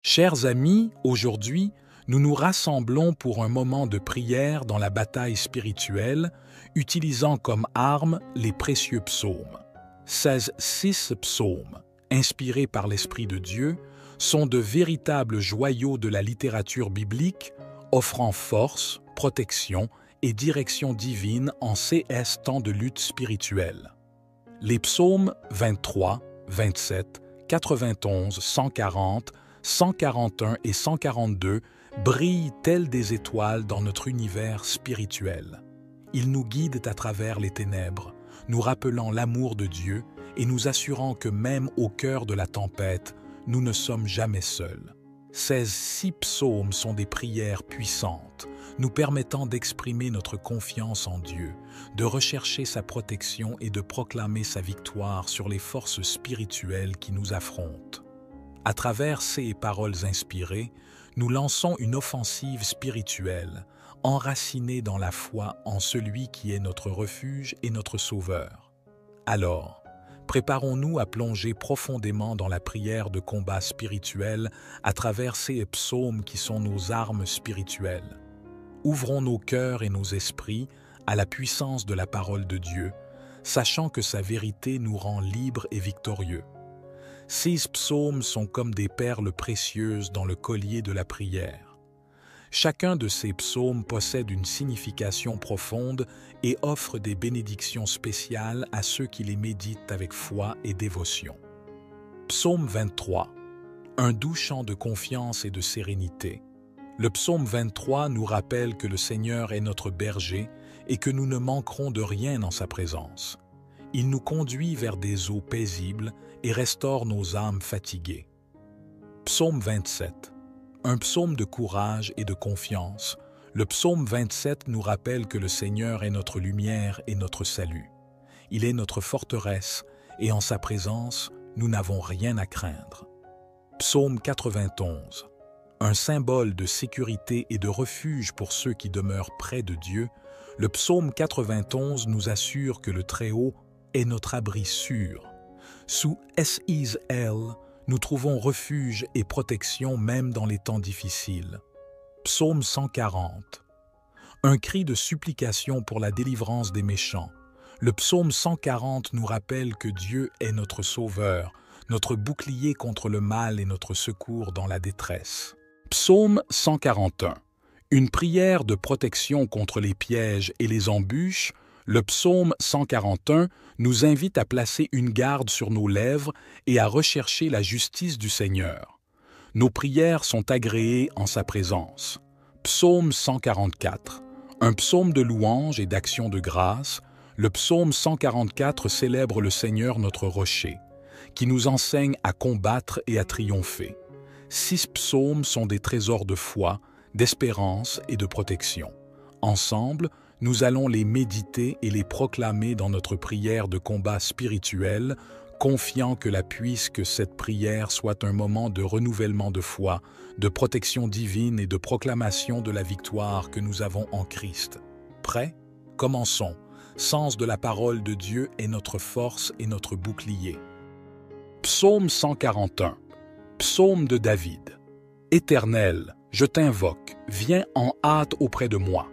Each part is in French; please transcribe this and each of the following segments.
Chers amis, aujourd'hui, nous nous rassemblons pour un moment de prière dans la bataille spirituelle, utilisant comme arme les précieux psaumes. 6 psaumes, inspirés par l'Esprit de Dieu, sont de véritables joyaux de la littérature biblique, offrant force, protection et direction divine en ces temps de lutte spirituelle. Les psaumes 23, 27, 91, 140, 141 et 142 brillent tels des étoiles dans notre univers spirituel. Ils nous guident à travers les ténèbres, nous rappelant l'amour de Dieu et nous assurant que même au cœur de la tempête, nous ne sommes jamais seuls. Ces 6 psaumes sont des prières puissantes, nous permettant d'exprimer notre confiance en Dieu, de rechercher sa protection et de proclamer sa victoire sur les forces spirituelles qui nous affrontent. À travers ces paroles inspirées, nous lançons une offensive spirituelle, enracinée dans la foi en celui qui est notre refuge et notre sauveur. Alors, préparons-nous à plonger profondément dans la prière de combat spirituel à travers ces psaumes qui sont nos armes spirituelles. Ouvrons nos cœurs et nos esprits à la puissance de la parole de Dieu, sachant que sa vérité nous rend libres et victorieux. Ces psaumes sont comme des perles précieuses dans le collier de la prière. Chacun de ces psaumes possède une signification profonde et offre des bénédictions spéciales à ceux qui les méditent avec foi et dévotion. Psaume 23. Un doux chant de confiance et de sérénité. Le psaume 23 nous rappelle que le Seigneur est notre berger et que nous ne manquerons de rien dans sa présence. Il nous conduit vers des eaux paisibles et restaure nos âmes fatiguées. Psaume 27. Un psaume de courage et de confiance. Le psaume 27 nous rappelle que le Seigneur est notre lumière et notre salut. Il est notre forteresse et en sa présence, nous n'avons rien à craindre. Psaume 91. Un symbole de sécurité et de refuge pour ceux qui demeurent près de Dieu, le psaume 91 nous assure que le Très-Haut est notre abri sûr. Sous S.I.L., nous trouvons refuge et protection même dans les temps difficiles. Psaume 140. Un cri de supplication pour la délivrance des méchants. Le psaume 140 nous rappelle que Dieu est notre sauveur, notre bouclier contre le mal et notre secours dans la détresse. Psaume 141. Une prière de protection contre les pièges et les embûches. Le psaume 141 nous invite à placer une garde sur nos lèvres et à rechercher la justice du Seigneur. Nos prières sont agréées en sa présence. Psaume 144. Un psaume de louange et d'action de grâce. Le psaume 144 célèbre le Seigneur notre rocher, qui nous enseigne à combattre et à triompher. 6 psaumes sont des trésors de foi, d'espérance et de protection. Ensemble, nous allons les méditer et les proclamer dans notre prière de combat spirituel, confiant que cette prière soit un moment de renouvellement de foi, de protection divine et de proclamation de la victoire que nous avons en Christ. Prêts? Commençons. Sens de la parole de Dieu est notre force et notre bouclier. Psaume 141. Psaume de David. Éternel, je t'invoque, viens en hâte auprès de moi.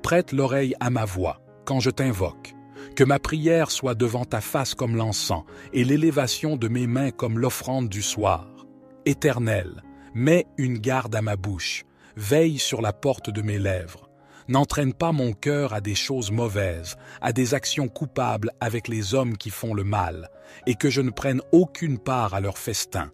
Prête l'oreille à ma voix quand je t'invoque. Que ma prière soit devant ta face comme l'encens et l'élévation de mes mains comme l'offrande du soir. Éternel, mets une garde à ma bouche, veille sur la porte de mes lèvres. N'entraîne pas mon cœur à des choses mauvaises, à des actions coupables avec les hommes qui font le mal, et que je ne prenne aucune part à leur festin.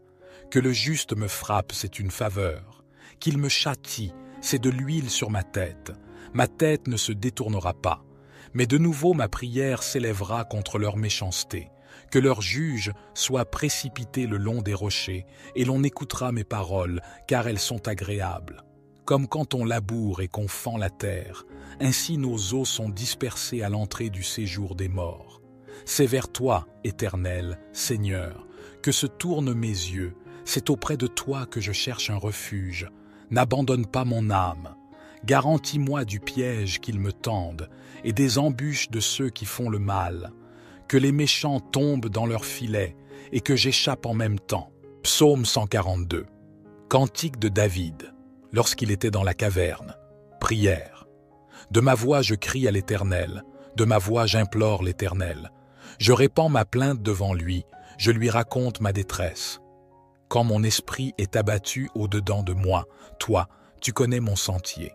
Que le juste me frappe, c'est une faveur. Qu'il me châtie, c'est de l'huile sur ma tête. Ma tête ne se détournera pas, mais de nouveau ma prière s'élèvera contre leur méchanceté. Que leur juge soit précipité le long des rochers, et l'on écoutera mes paroles, car elles sont agréables. Comme quand on laboure et qu'on fend la terre, ainsi nos os sont dispersés à l'entrée du séjour des morts. C'est vers toi, Éternel, Seigneur, que se tournent mes yeux, c'est auprès de toi que je cherche un refuge. N'abandonne pas mon âme. Garantis-moi du piège qu'ils me tendent et des embûches de ceux qui font le mal. Que les méchants tombent dans leurs filets et que j'échappe en même temps. Psaume 142. Cantique de David, lorsqu'il était dans la caverne. Prière. De ma voix je crie à l'Éternel, de ma voix j'implore l'Éternel. Je répands ma plainte devant lui, je lui raconte ma détresse. Quand mon esprit est abattu au-dedans de moi, toi, tu connais mon sentier.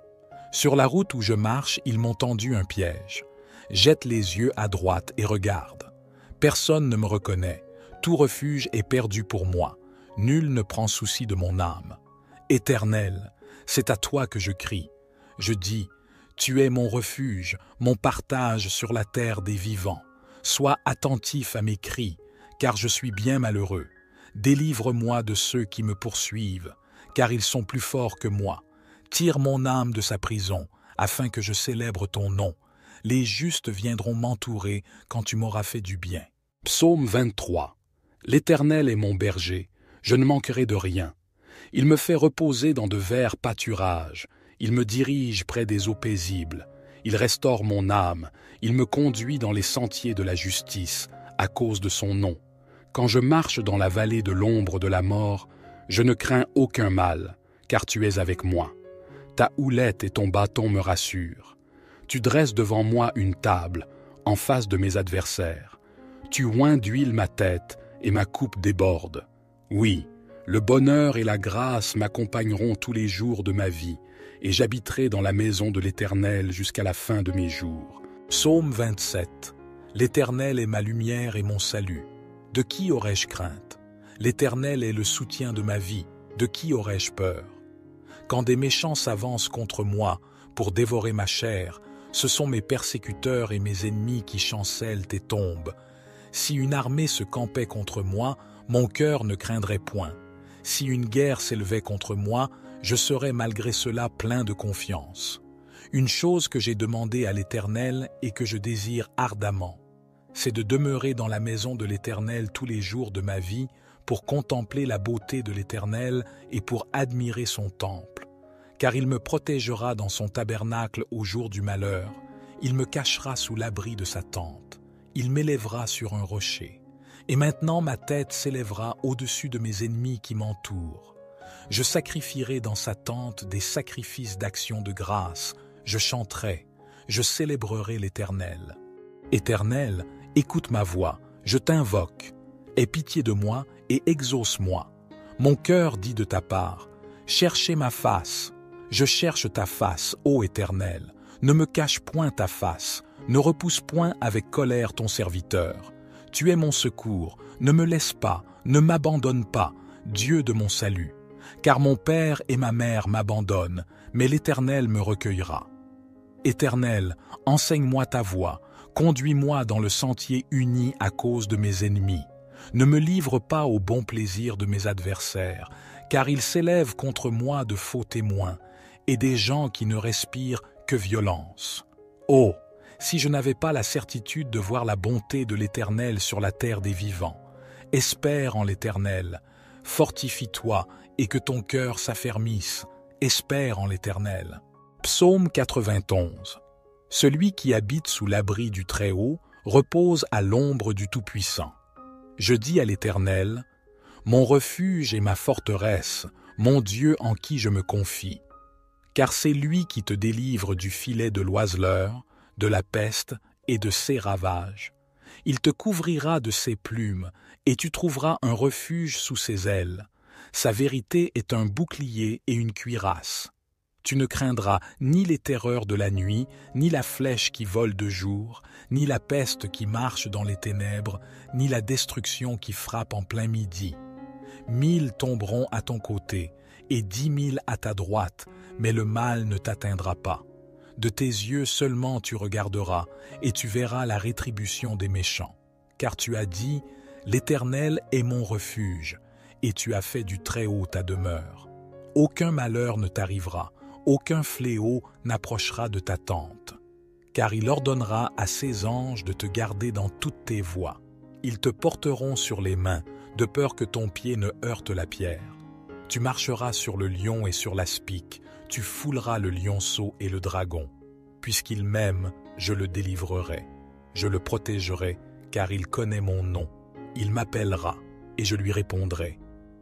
Sur la route où je marche, ils m'ont tendu un piège. Jette les yeux à droite et regarde. Personne ne me reconnaît, tout refuge est perdu pour moi. Nul ne prend souci de mon âme. Éternel, c'est à toi que je crie. Je dis, tu es mon refuge, mon partage sur la terre des vivants. Sois attentif à mes cris, car je suis bien malheureux. Délivre-moi de ceux qui me poursuivent, car ils sont plus forts que moi. Tire mon âme de sa prison, afin que je célèbre ton nom. Les justes viendront m'entourer quand tu m'auras fait du bien. Psaume 23. L'Éternel est mon berger, je ne manquerai de rien. Il me fait reposer dans de verts pâturages, il me dirige près des eaux paisibles, il restaure mon âme, il me conduit dans les sentiers de la justice, à cause de son nom. Quand je marche dans la vallée de l'ombre de la mort, je ne crains aucun mal, car tu es avec moi. Ta houlette et ton bâton me rassurent. Tu dresses devant moi une table, en face de mes adversaires. Tu oins d'huile ma tête, et ma coupe déborde. Oui, le bonheur et la grâce m'accompagneront tous les jours de ma vie, et j'habiterai dans la maison de l'Éternel jusqu'à la fin de mes jours. Psaume 27. L'Éternel est ma lumière et mon salut. De qui aurais-je crainte? L'Éternel est le soutien de ma vie. De qui aurais-je peur? Quand des méchants s'avancent contre moi pour dévorer ma chair, ce sont mes persécuteurs et mes ennemis qui chancellent et tombent. Si une armée se campait contre moi, mon cœur ne craindrait point. Si une guerre s'élevait contre moi, je serais malgré cela plein de confiance. Une chose que j'ai demandée à l'Éternel et que je désire ardemment, c'est de demeurer dans la maison de l'Éternel tous les jours de ma vie pour contempler la beauté de l'Éternel et pour admirer son temple. Car il me protégera dans son tabernacle au jour du malheur, il me cachera sous l'abri de sa tente, il m'élèvera sur un rocher. Et maintenant ma tête s'élèvera au-dessus de mes ennemis qui m'entourent. Je sacrifierai dans sa tente des sacrifices d'action de grâce, je chanterai, je célébrerai l'Éternel. Éternel, écoute ma voix, je t'invoque. Aie pitié de moi et exauce-moi. Mon cœur dit de ta part, cherchez ma face. Je cherche ta face, ô Éternel. Ne me cache point ta face, ne repousse point avec colère ton serviteur. Tu es mon secours, ne me laisse pas, ne m'abandonne pas, Dieu de mon salut. Car mon père et ma mère m'abandonnent, mais l'Éternel me recueillera. Éternel, enseigne-moi ta voie, conduis-moi dans le sentier uni à cause de mes ennemis. Ne me livre pas au bon plaisir de mes adversaires, car ils s'élèvent contre moi de faux témoins, et des gens qui ne respirent que violence. Oh, si je n'avais pas la certitude de voir la bonté de l'Éternel sur la terre des vivants. Espère en l'Éternel, fortifie-toi et que ton cœur s'affermisse. Espère en l'Éternel. Psaume 91. Celui qui habite sous l'abri du Très-Haut repose à l'ombre du Tout-Puissant. Je dis à l'Éternel, mon refuge et ma forteresse, mon Dieu en qui je me confie. Car c'est lui qui te délivre du filet de l'oiseleur, de la peste et de ses ravages. Il te couvrira de ses plumes, et tu trouveras un refuge sous ses ailes. Sa vérité est un bouclier et une cuirasse. Tu ne craindras ni les terreurs de la nuit, ni la flèche qui vole de jour, ni la peste qui marche dans les ténèbres, ni la destruction qui frappe en plein midi. 1000 tomberont à ton côté, et 10 000 à ta droite, mais le mal ne t'atteindra pas. De tes yeux seulement tu regarderas, et tu verras la rétribution des méchants. Car tu as dit, l'Éternel est mon refuge, et tu as fait du Très-Haut ta demeure. Aucun malheur ne t'arrivera, aucun fléau n'approchera de ta tente. Car il ordonnera à ses anges de te garder dans toutes tes voies. Ils te porteront sur les mains, de peur que ton pied ne heurte la pierre. Tu marcheras sur le lion et sur l'aspic, tu fouleras le lionceau et le dragon. Puisqu'il m'aime, je le délivrerai. Je le protégerai, car il connaît mon nom. Il m'appellera, et je lui répondrai.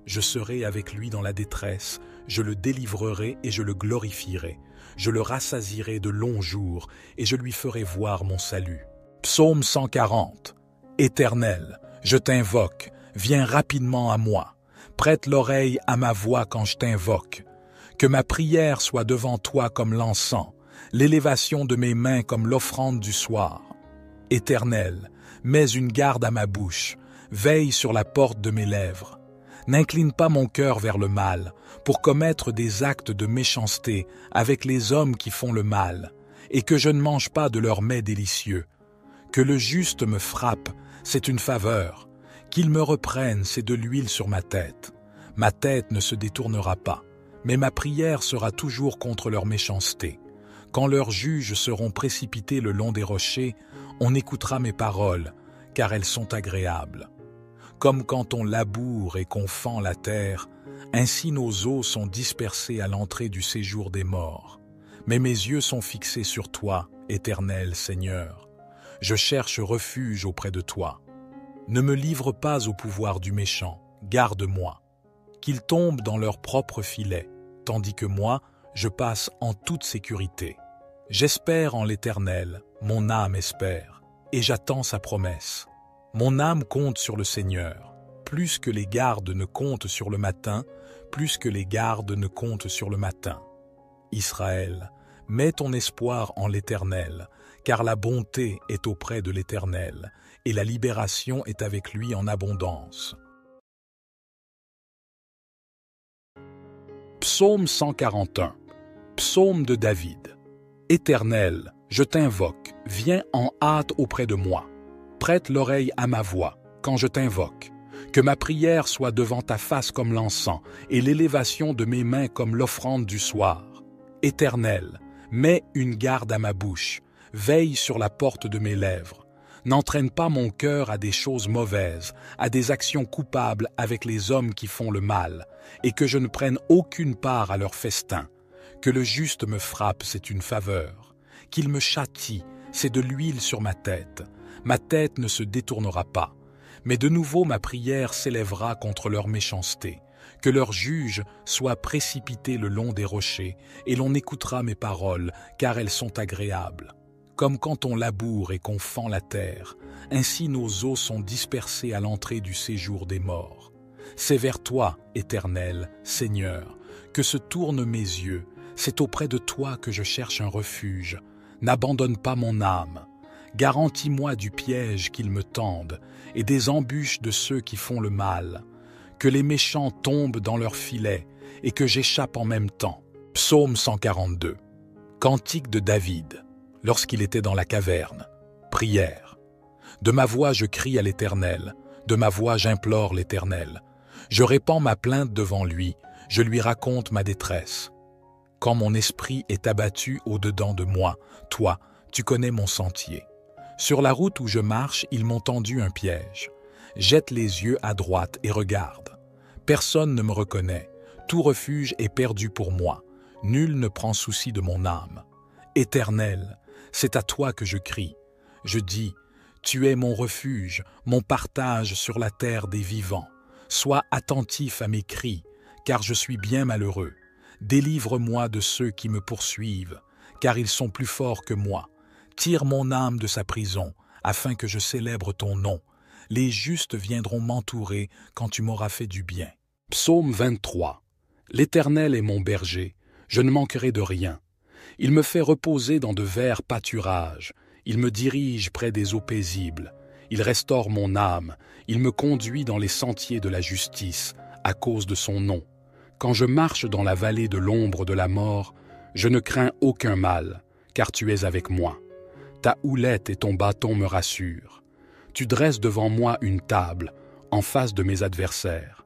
Je serai avec lui dans la détresse, je le délivrerai et je le glorifierai. Je le rassasierai de longs jours et je lui ferai voir mon salut. Psaume 140. Éternel, je t'invoque, viens rapidement à moi. Prête l'oreille à ma voix quand je t'invoque. Que ma prière soit devant toi comme l'encens, l'élévation de mes mains comme l'offrande du soir. Éternel, mets une garde à ma bouche, veille sur la porte de mes lèvres. N'incline pas mon cœur vers le mal, pour commettre des actes de méchanceté avec les hommes qui font le mal, et que je ne mange pas de leurs mets délicieux. Que le juste me frappe, c'est une faveur. Qu'il me reprenne, c'est de l'huile sur ma tête. Ma tête ne se détournera pas, mais ma prière sera toujours contre leur méchanceté. Quand leurs juges seront précipités le long des rochers, on écoutera mes paroles, car elles sont agréables. Comme quand on laboure et qu'on fend la terre, ainsi nos os sont dispersés à l'entrée du séjour des morts. Mais mes yeux sont fixés sur toi, Éternel Seigneur. Je cherche refuge auprès de toi. Ne me livre pas au pouvoir du méchant, garde-moi. Qu'ils tombent dans leur propre filet, tandis que moi, je passe en toute sécurité. J'espère en l'Éternel, mon âme espère, et j'attends sa promesse. Mon âme compte sur le Seigneur, plus que les gardes ne comptent sur le matin, plus que les gardes ne comptent sur le matin. Israël, mets ton espoir en l'Éternel, car la bonté est auprès de l'Éternel, et la libération est avec lui en abondance. Psaume 141. Psaume de David. Éternel, je t'invoque, viens en hâte auprès de moi. Prête l'oreille à ma voix, quand je t'invoque. Que ma prière soit devant ta face comme l'encens, et l'élévation de mes mains comme l'offrande du soir. Éternel, mets une garde à ma bouche, veille sur la porte de mes lèvres. N'entraîne pas mon cœur à des choses mauvaises, à des actions coupables avec les hommes qui font le mal, et que je ne prenne aucune part à leur festin. Que le juste me frappe, c'est une faveur. Qu'il me châtie, c'est de l'huile sur ma tête. Ma tête ne se détournera pas. Mais de nouveau ma prière s'élèvera contre leur méchanceté. Que leurs juges soient précipités le long des rochers, et l'on écoutera mes paroles, car elles sont agréables. Comme quand on laboure et qu'on fend la terre, ainsi nos os sont dispersés à l'entrée du séjour des morts. C'est vers toi, Éternel, Seigneur, que se tournent mes yeux. C'est auprès de toi que je cherche un refuge. N'abandonne pas mon âme. Garantis-moi du piège qu'ils me tendent et des embûches de ceux qui font le mal. Que les méchants tombent dans leurs filets et que j'échappe en même temps. Psaume 142. Cantique de David, lorsqu'il était dans la caverne. Prière. De ma voix je crie à l'Éternel, de ma voix j'implore l'Éternel. Je répands ma plainte devant lui, je lui raconte ma détresse. Quand mon esprit est abattu au-dedans de moi, toi, tu connais mon sentier. Sur la route où je marche, ils m'ont tendu un piège. Jette les yeux à droite et regarde. Personne ne me reconnaît. Tout refuge est perdu pour moi. Nul ne prend souci de mon âme. Éternel, c'est à toi que je crie. Je dis, tu es mon refuge, mon partage sur la terre des vivants. Sois attentif à mes cris, car je suis bien malheureux. Délivre-moi de ceux qui me poursuivent, car ils sont plus forts que moi. Tire mon âme de sa prison, afin que je célèbre ton nom. Les justes viendront m'entourer quand tu m'auras fait du bien. Psaume 23. L'Éternel est mon berger, je ne manquerai de rien. Il me fait reposer dans de verts pâturages. Il me dirige près des eaux paisibles. Il restaure mon âme. Il me conduit dans les sentiers de la justice, à cause de son nom. Quand je marche dans la vallée de l'ombre de la mort, je ne crains aucun mal, car tu es avec moi. Ta houlette et ton bâton me rassurent. Tu dresses devant moi une table, en face de mes adversaires.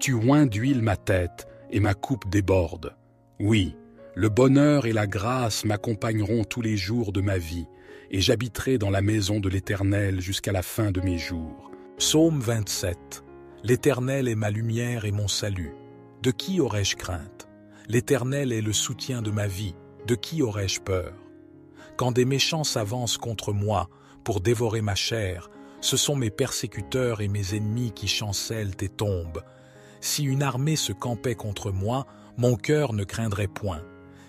Tu oins d'huile ma tête, et ma coupe déborde. Oui, le bonheur et la grâce m'accompagneront tous les jours de ma vie, et j'habiterai dans la maison de l'Éternel jusqu'à la fin de mes jours. Psaume 27. L'Éternel est ma lumière et mon salut. De qui aurais-je crainte? L'Éternel est le soutien de ma vie. De qui aurais-je peur? Quand des méchants s'avancent contre moi pour dévorer ma chair, ce sont mes persécuteurs et mes ennemis qui chancellent et tombent. Si une armée se campait contre moi, mon cœur ne craindrait point.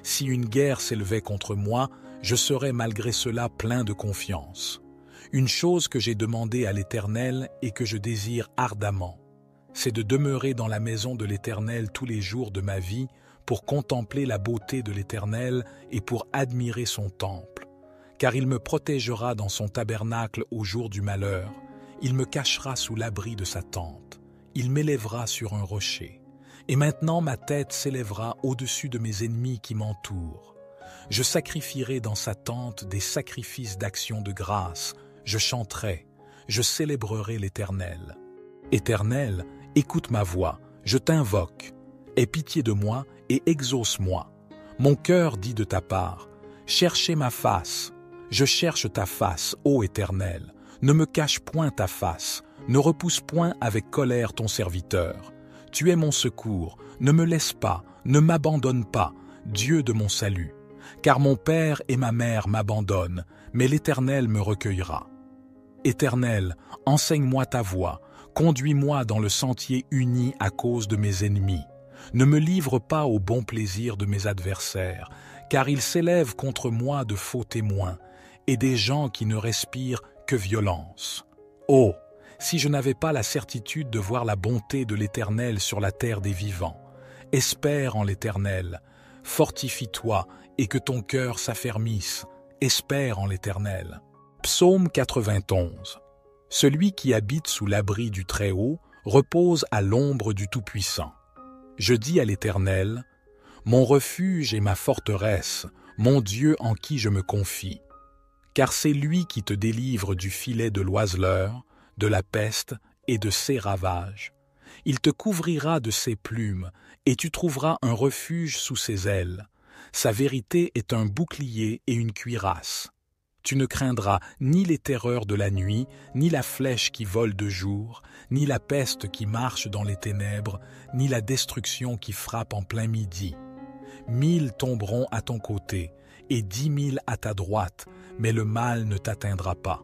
Si une guerre s'élevait contre moi, je serais malgré cela plein de confiance. Une chose que j'ai demandée à l'Éternel et que je désire ardemment, c'est de demeurer dans la maison de l'Éternel tous les jours de ma vie pour contempler la beauté de l'Éternel et pour admirer son temple. Car il me protégera dans son tabernacle au jour du malheur, il me cachera sous l'abri de sa tente, il m'élèvera sur un rocher. Et maintenant ma tête s'élèvera au-dessus de mes ennemis qui m'entourent. Je sacrifierai dans sa tente des sacrifices d'action de grâce, je chanterai, je célébrerai l'Éternel. Éternel, écoute ma voix, je t'invoque. Aie pitié de moi et exauce-moi. Mon cœur dit de ta part, cherchez ma face. Je cherche ta face, ô Éternel. Ne me cache point ta face, ne repousse point avec colère ton serviteur. Tu es mon secours, ne me laisse pas, ne m'abandonne pas, Dieu de mon salut. Car mon père et ma mère m'abandonnent, mais l'Éternel me recueillera. Éternel, enseigne-moi ta voie, conduis-moi dans le sentier uni à cause de mes ennemis. Ne me livre pas au bon plaisir de mes adversaires, car ils s'élèvent contre moi de faux témoins, et des gens qui ne respirent que violence. Oh, si je n'avais pas la certitude de voir la bonté de l'Éternel sur la terre des vivants. Espère en l'Éternel, fortifie-toi et que ton cœur s'affermisse, espère en l'Éternel. Psaume 91. Celui qui habite sous l'abri du Très-Haut repose à l'ombre du Tout-Puissant. Je dis à l'Éternel, mon refuge et ma forteresse, mon Dieu en qui je me confie. Car c'est lui qui te délivre du filet de l'oiseleur, de la peste et de ses ravages. Il te couvrira de ses plumes, et tu trouveras un refuge sous ses ailes. Sa vérité est un bouclier et une cuirasse. Tu ne craindras ni les terreurs de la nuit, ni la flèche qui vole de jour, ni la peste qui marche dans les ténèbres, ni la destruction qui frappe en plein midi. 1000 tomberont à ton côté, et 10 000 à ta droite, mais le mal ne t'atteindra pas.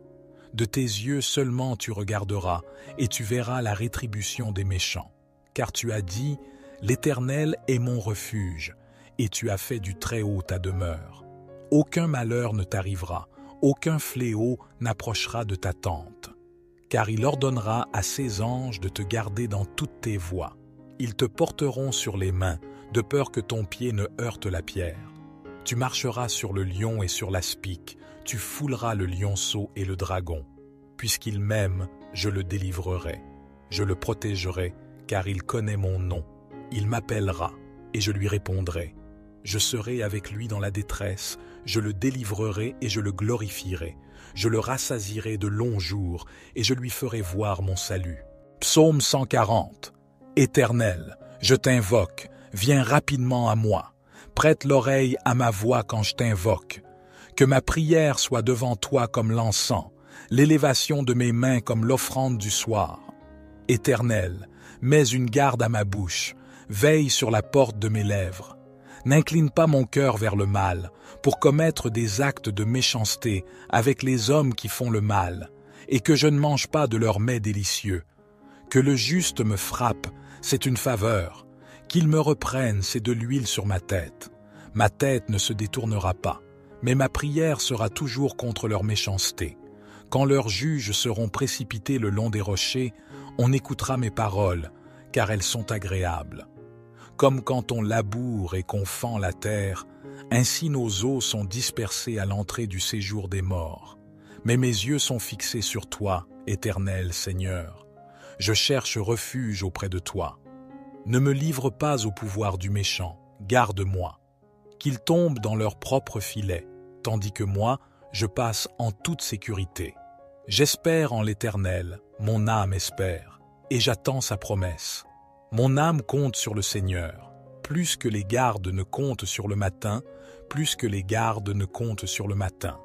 De tes yeux seulement tu regarderas, et tu verras la rétribution des méchants. Car tu as dit, l'Éternel est mon refuge, et tu as fait du Très-Haut ta demeure. Aucun malheur ne t'arrivera, aucun fléau n'approchera de ta tente. Car il ordonnera à ses anges de te garder dans toutes tes voies. Ils te porteront sur les mains, de peur que ton pied ne heurte la pierre. Tu marcheras sur le lion et sur l'aspic, tu fouleras le lionceau et le dragon. Puisqu'il m'aime, je le délivrerai. Je le protégerai, car il connaît mon nom. Il m'appellera, et je lui répondrai. Je serai avec lui dans la détresse, je le délivrerai et je le glorifierai. Je le rassasierai de longs jours, et je lui ferai voir mon salut. Psaume 140. Éternel, je t'invoque, viens rapidement à moi. Prête l'oreille à ma voix quand je t'invoque. Que ma prière soit devant toi comme l'encens, l'élévation de mes mains comme l'offrande du soir. Éternel, mets une garde à ma bouche, veille sur la porte de mes lèvres. N'incline pas mon cœur vers le mal, pour commettre des actes de méchanceté avec les hommes qui font le mal, et que je ne mange pas de leurs mets délicieux. Que le juste me frappe, c'est une faveur. Qu'il me reprenne, c'est de l'huile sur ma tête. Ma tête ne se détournera pas, mais ma prière sera toujours contre leur méchanceté. Quand leurs juges seront précipités le long des rochers, on écoutera mes paroles, car elles sont agréables. Comme quand on laboure et qu'on fend la terre, ainsi nos os sont dispersés à l'entrée du séjour des morts. Mais mes yeux sont fixés sur toi, Éternel Seigneur. Je cherche refuge auprès de toi. Ne me livre pas au pouvoir du méchant, garde-moi. Qu'ils tombent dans leur propre filet, tandis que moi, je passe en toute sécurité. J'espère en l'Éternel, mon âme espère, et j'attends sa promesse. Mon âme compte sur le Seigneur, plus que les gardes ne comptent sur le matin, plus que les gardes ne comptent sur le matin.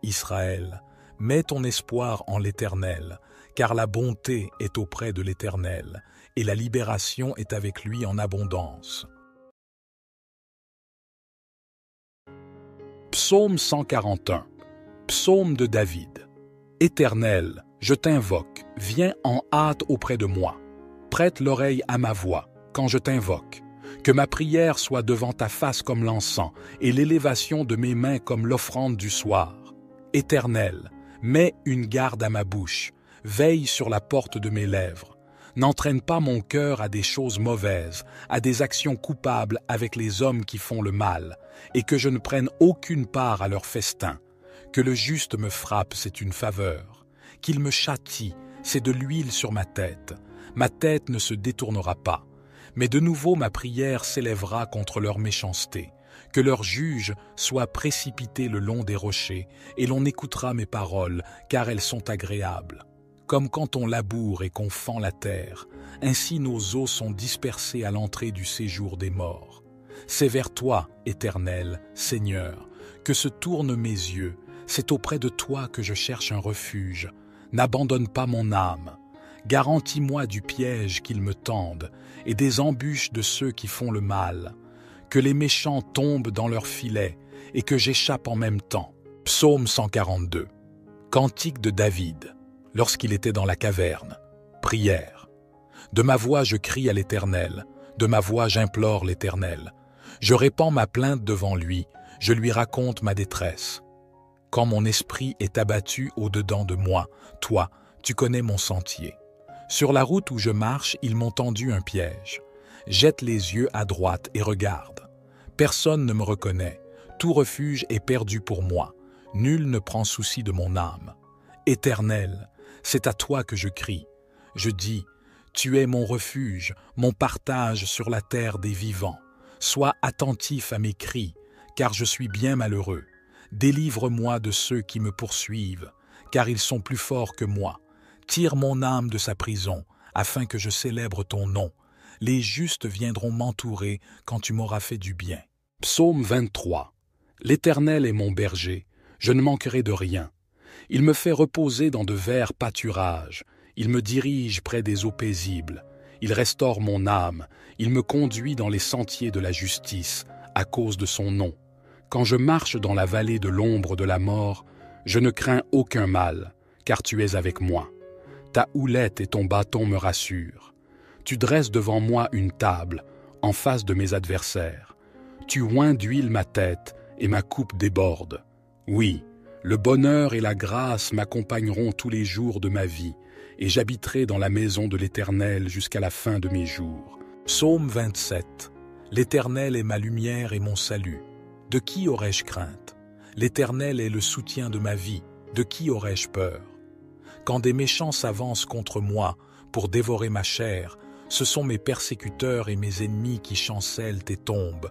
Israël, mets ton espoir en l'Éternel, car la bonté est auprès de l'Éternel, et la libération est avec lui en abondance. Psaume 141. Psaume de David. Éternel, je t'invoque, viens en hâte auprès de moi. Prête l'oreille à ma voix quand je t'invoque. Que ma prière soit devant ta face comme l'encens et l'élévation de mes mains comme l'offrande du soir. Éternel, mets une garde à ma bouche, veille sur la porte de mes lèvres. N'entraîne pas mon cœur à des choses mauvaises, à des actions coupables avec les hommes qui font le mal, et que je ne prenne aucune part à leur festin. Que le juste me frappe, c'est une faveur. Qu'il me châtie, c'est de l'huile sur ma tête. Ma tête ne se détournera pas. Mais de nouveau ma prière s'élèvera contre leur méchanceté. Que leur juge soit précipité le long des rochers, et l'on écoutera mes paroles, car elles sont agréables. Comme quand on laboure et qu'on fend la terre, ainsi nos os sont dispersés à l'entrée du séjour des morts. C'est vers toi, Éternel, Seigneur, que se tournent mes yeux. C'est auprès de toi que je cherche un refuge. N'abandonne pas mon âme. Garantis-moi du piège qu'ils me tendent et des embûches de ceux qui font le mal. Que les méchants tombent dans leurs filets et que j'échappe en même temps. Psaume 142. Cantique de David, lorsqu'il était dans la caverne. Prière. De ma voix je crie à l'Éternel, de ma voix j'implore l'Éternel. Je répands ma plainte devant lui, je lui raconte ma détresse. Quand mon esprit est abattu au-dedans de moi, toi, tu connais mon sentier. Sur la route où je marche, ils m'ont tendu un piège. Jette les yeux à droite et regarde. Personne ne me reconnaît. Tout refuge est perdu pour moi. Nul ne prend souci de mon âme. Éternel, c'est à toi que je crie. Je dis, tu es mon refuge, mon partage sur la terre des vivants. Sois attentif à mes cris, car je suis bien malheureux. Délivre-moi de ceux qui me poursuivent, car ils sont plus forts que moi. Tire mon âme de sa prison, afin que je célèbre ton nom. Les justes viendront m'entourer quand tu m'auras fait du bien. Psaume 23. L'Éternel est mon berger, je ne manquerai de rien. Il me fait reposer dans de verts pâturages. Il me dirige près des eaux paisibles. Il restaure mon âme. Il me conduit dans les sentiers de la justice, à cause de son nom. Quand je marche dans la vallée de l'ombre de la mort, je ne crains aucun mal, car tu es avec moi. Ta houlette et ton bâton me rassurent. Tu dresses devant moi une table, en face de mes adversaires. Tu oins d'huile ma tête, et ma coupe déborde. Oui, le bonheur et la grâce m'accompagneront tous les jours de ma vie, et j'habiterai dans la maison de l'Éternel jusqu'à la fin de mes jours. Psaume 27. L'Éternel est ma lumière et mon salut. De qui aurais-je crainte? L'Éternel est le soutien de ma vie. De qui aurais-je peur? Quand des méchants s'avancent contre moi pour dévorer ma chair, ce sont mes persécuteurs et mes ennemis qui chancellent et tombent.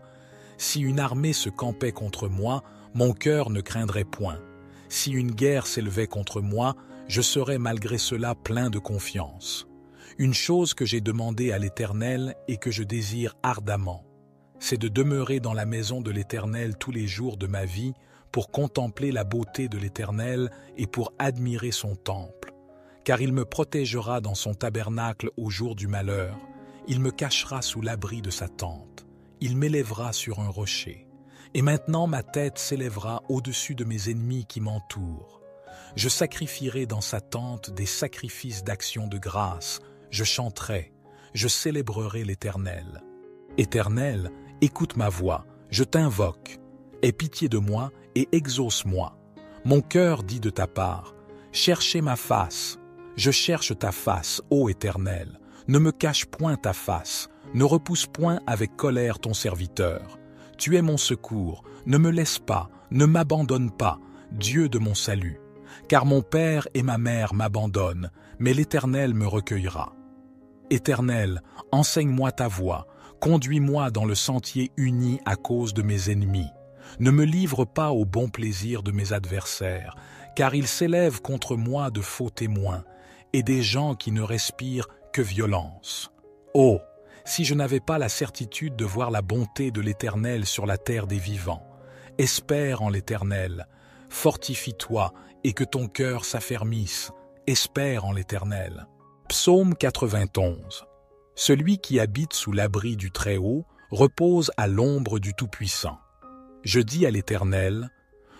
Si une armée se campait contre moi, mon cœur ne craindrait point. Si une guerre s'élevait contre moi, je serais malgré cela plein de confiance. Une chose que j'ai demandée à l'Éternel et que je désire ardemment, c'est de demeurer dans la maison de l'Éternel tous les jours de ma vie pour contempler la beauté de l'Éternel et pour admirer son temple. Car il me protégera dans son tabernacle au jour du malheur, il me cachera sous l'abri de sa tente, il m'élèvera sur un rocher. Et maintenant ma tête s'élèvera au-dessus de mes ennemis qui m'entourent. Je sacrifierai dans sa tente des sacrifices d'action de grâce, je chanterai, je célébrerai l'Éternel. Éternel, écoute ma voix, je t'invoque. Aie pitié de moi et exauce-moi. Mon cœur dit de ta part, cherchez ma face. Je cherche ta face, ô Éternel. Ne me cache point ta face, ne repousse point avec colère ton serviteur. Tu es mon secours, ne me laisse pas, ne m'abandonne pas, Dieu de mon salut. Car mon père et ma mère m'abandonnent, mais l'Éternel me recueillera. Éternel, enseigne-moi ta voie, conduis-moi dans le sentier uni à cause de mes ennemis. Ne me livre pas au bon plaisir de mes adversaires, car ils s'élèvent contre moi de faux témoins, et des gens qui ne respirent que violence. Oh, si je n'avais pas la certitude de voir la bonté de l'Éternel sur la terre des vivants. Espère en l'Éternel, fortifie-toi et que ton cœur s'affermisse. Espère en l'Éternel. Psaume 91. Celui qui habite sous l'abri du Très-Haut repose à l'ombre du Tout-Puissant. Je dis à l'Éternel,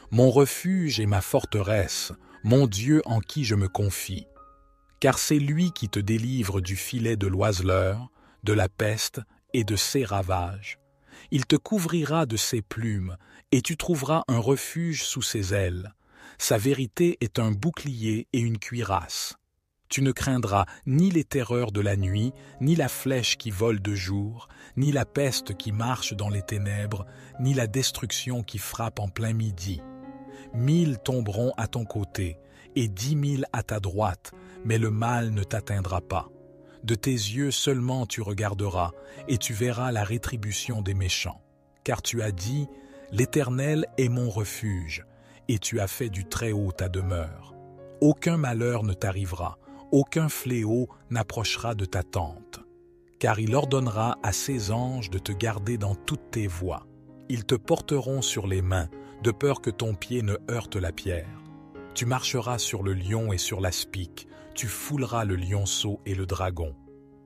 mon refuge et ma forteresse, mon Dieu en qui je me confie. car c'est lui qui te délivre du filet de l'oiseleur, de la peste et de ses ravages. Il te couvrira de ses plumes, et tu trouveras un refuge sous ses ailes. Sa vérité est un bouclier et une cuirasse. Tu ne craindras ni les terreurs de la nuit, ni la flèche qui vole de jour, ni la peste qui marche dans les ténèbres, ni la destruction qui frappe en plein midi. 1000 tomberont à ton côté, et 10 000 à ta droite, mais le mal ne t'atteindra pas. De tes yeux seulement tu regarderas, et tu verras la rétribution des méchants. Car tu as dit, « L'Éternel est mon refuge », et tu as fait du Très-Haut ta demeure. Aucun malheur ne t'arrivera, aucun fléau n'approchera de ta tente. Car il ordonnera à ses anges de te garder dans toutes tes voies. Ils te porteront sur les mains, de peur que ton pied ne heurte la pierre. Tu marcheras sur le lion et sur l'aspic, tu fouleras le lionceau et le dragon.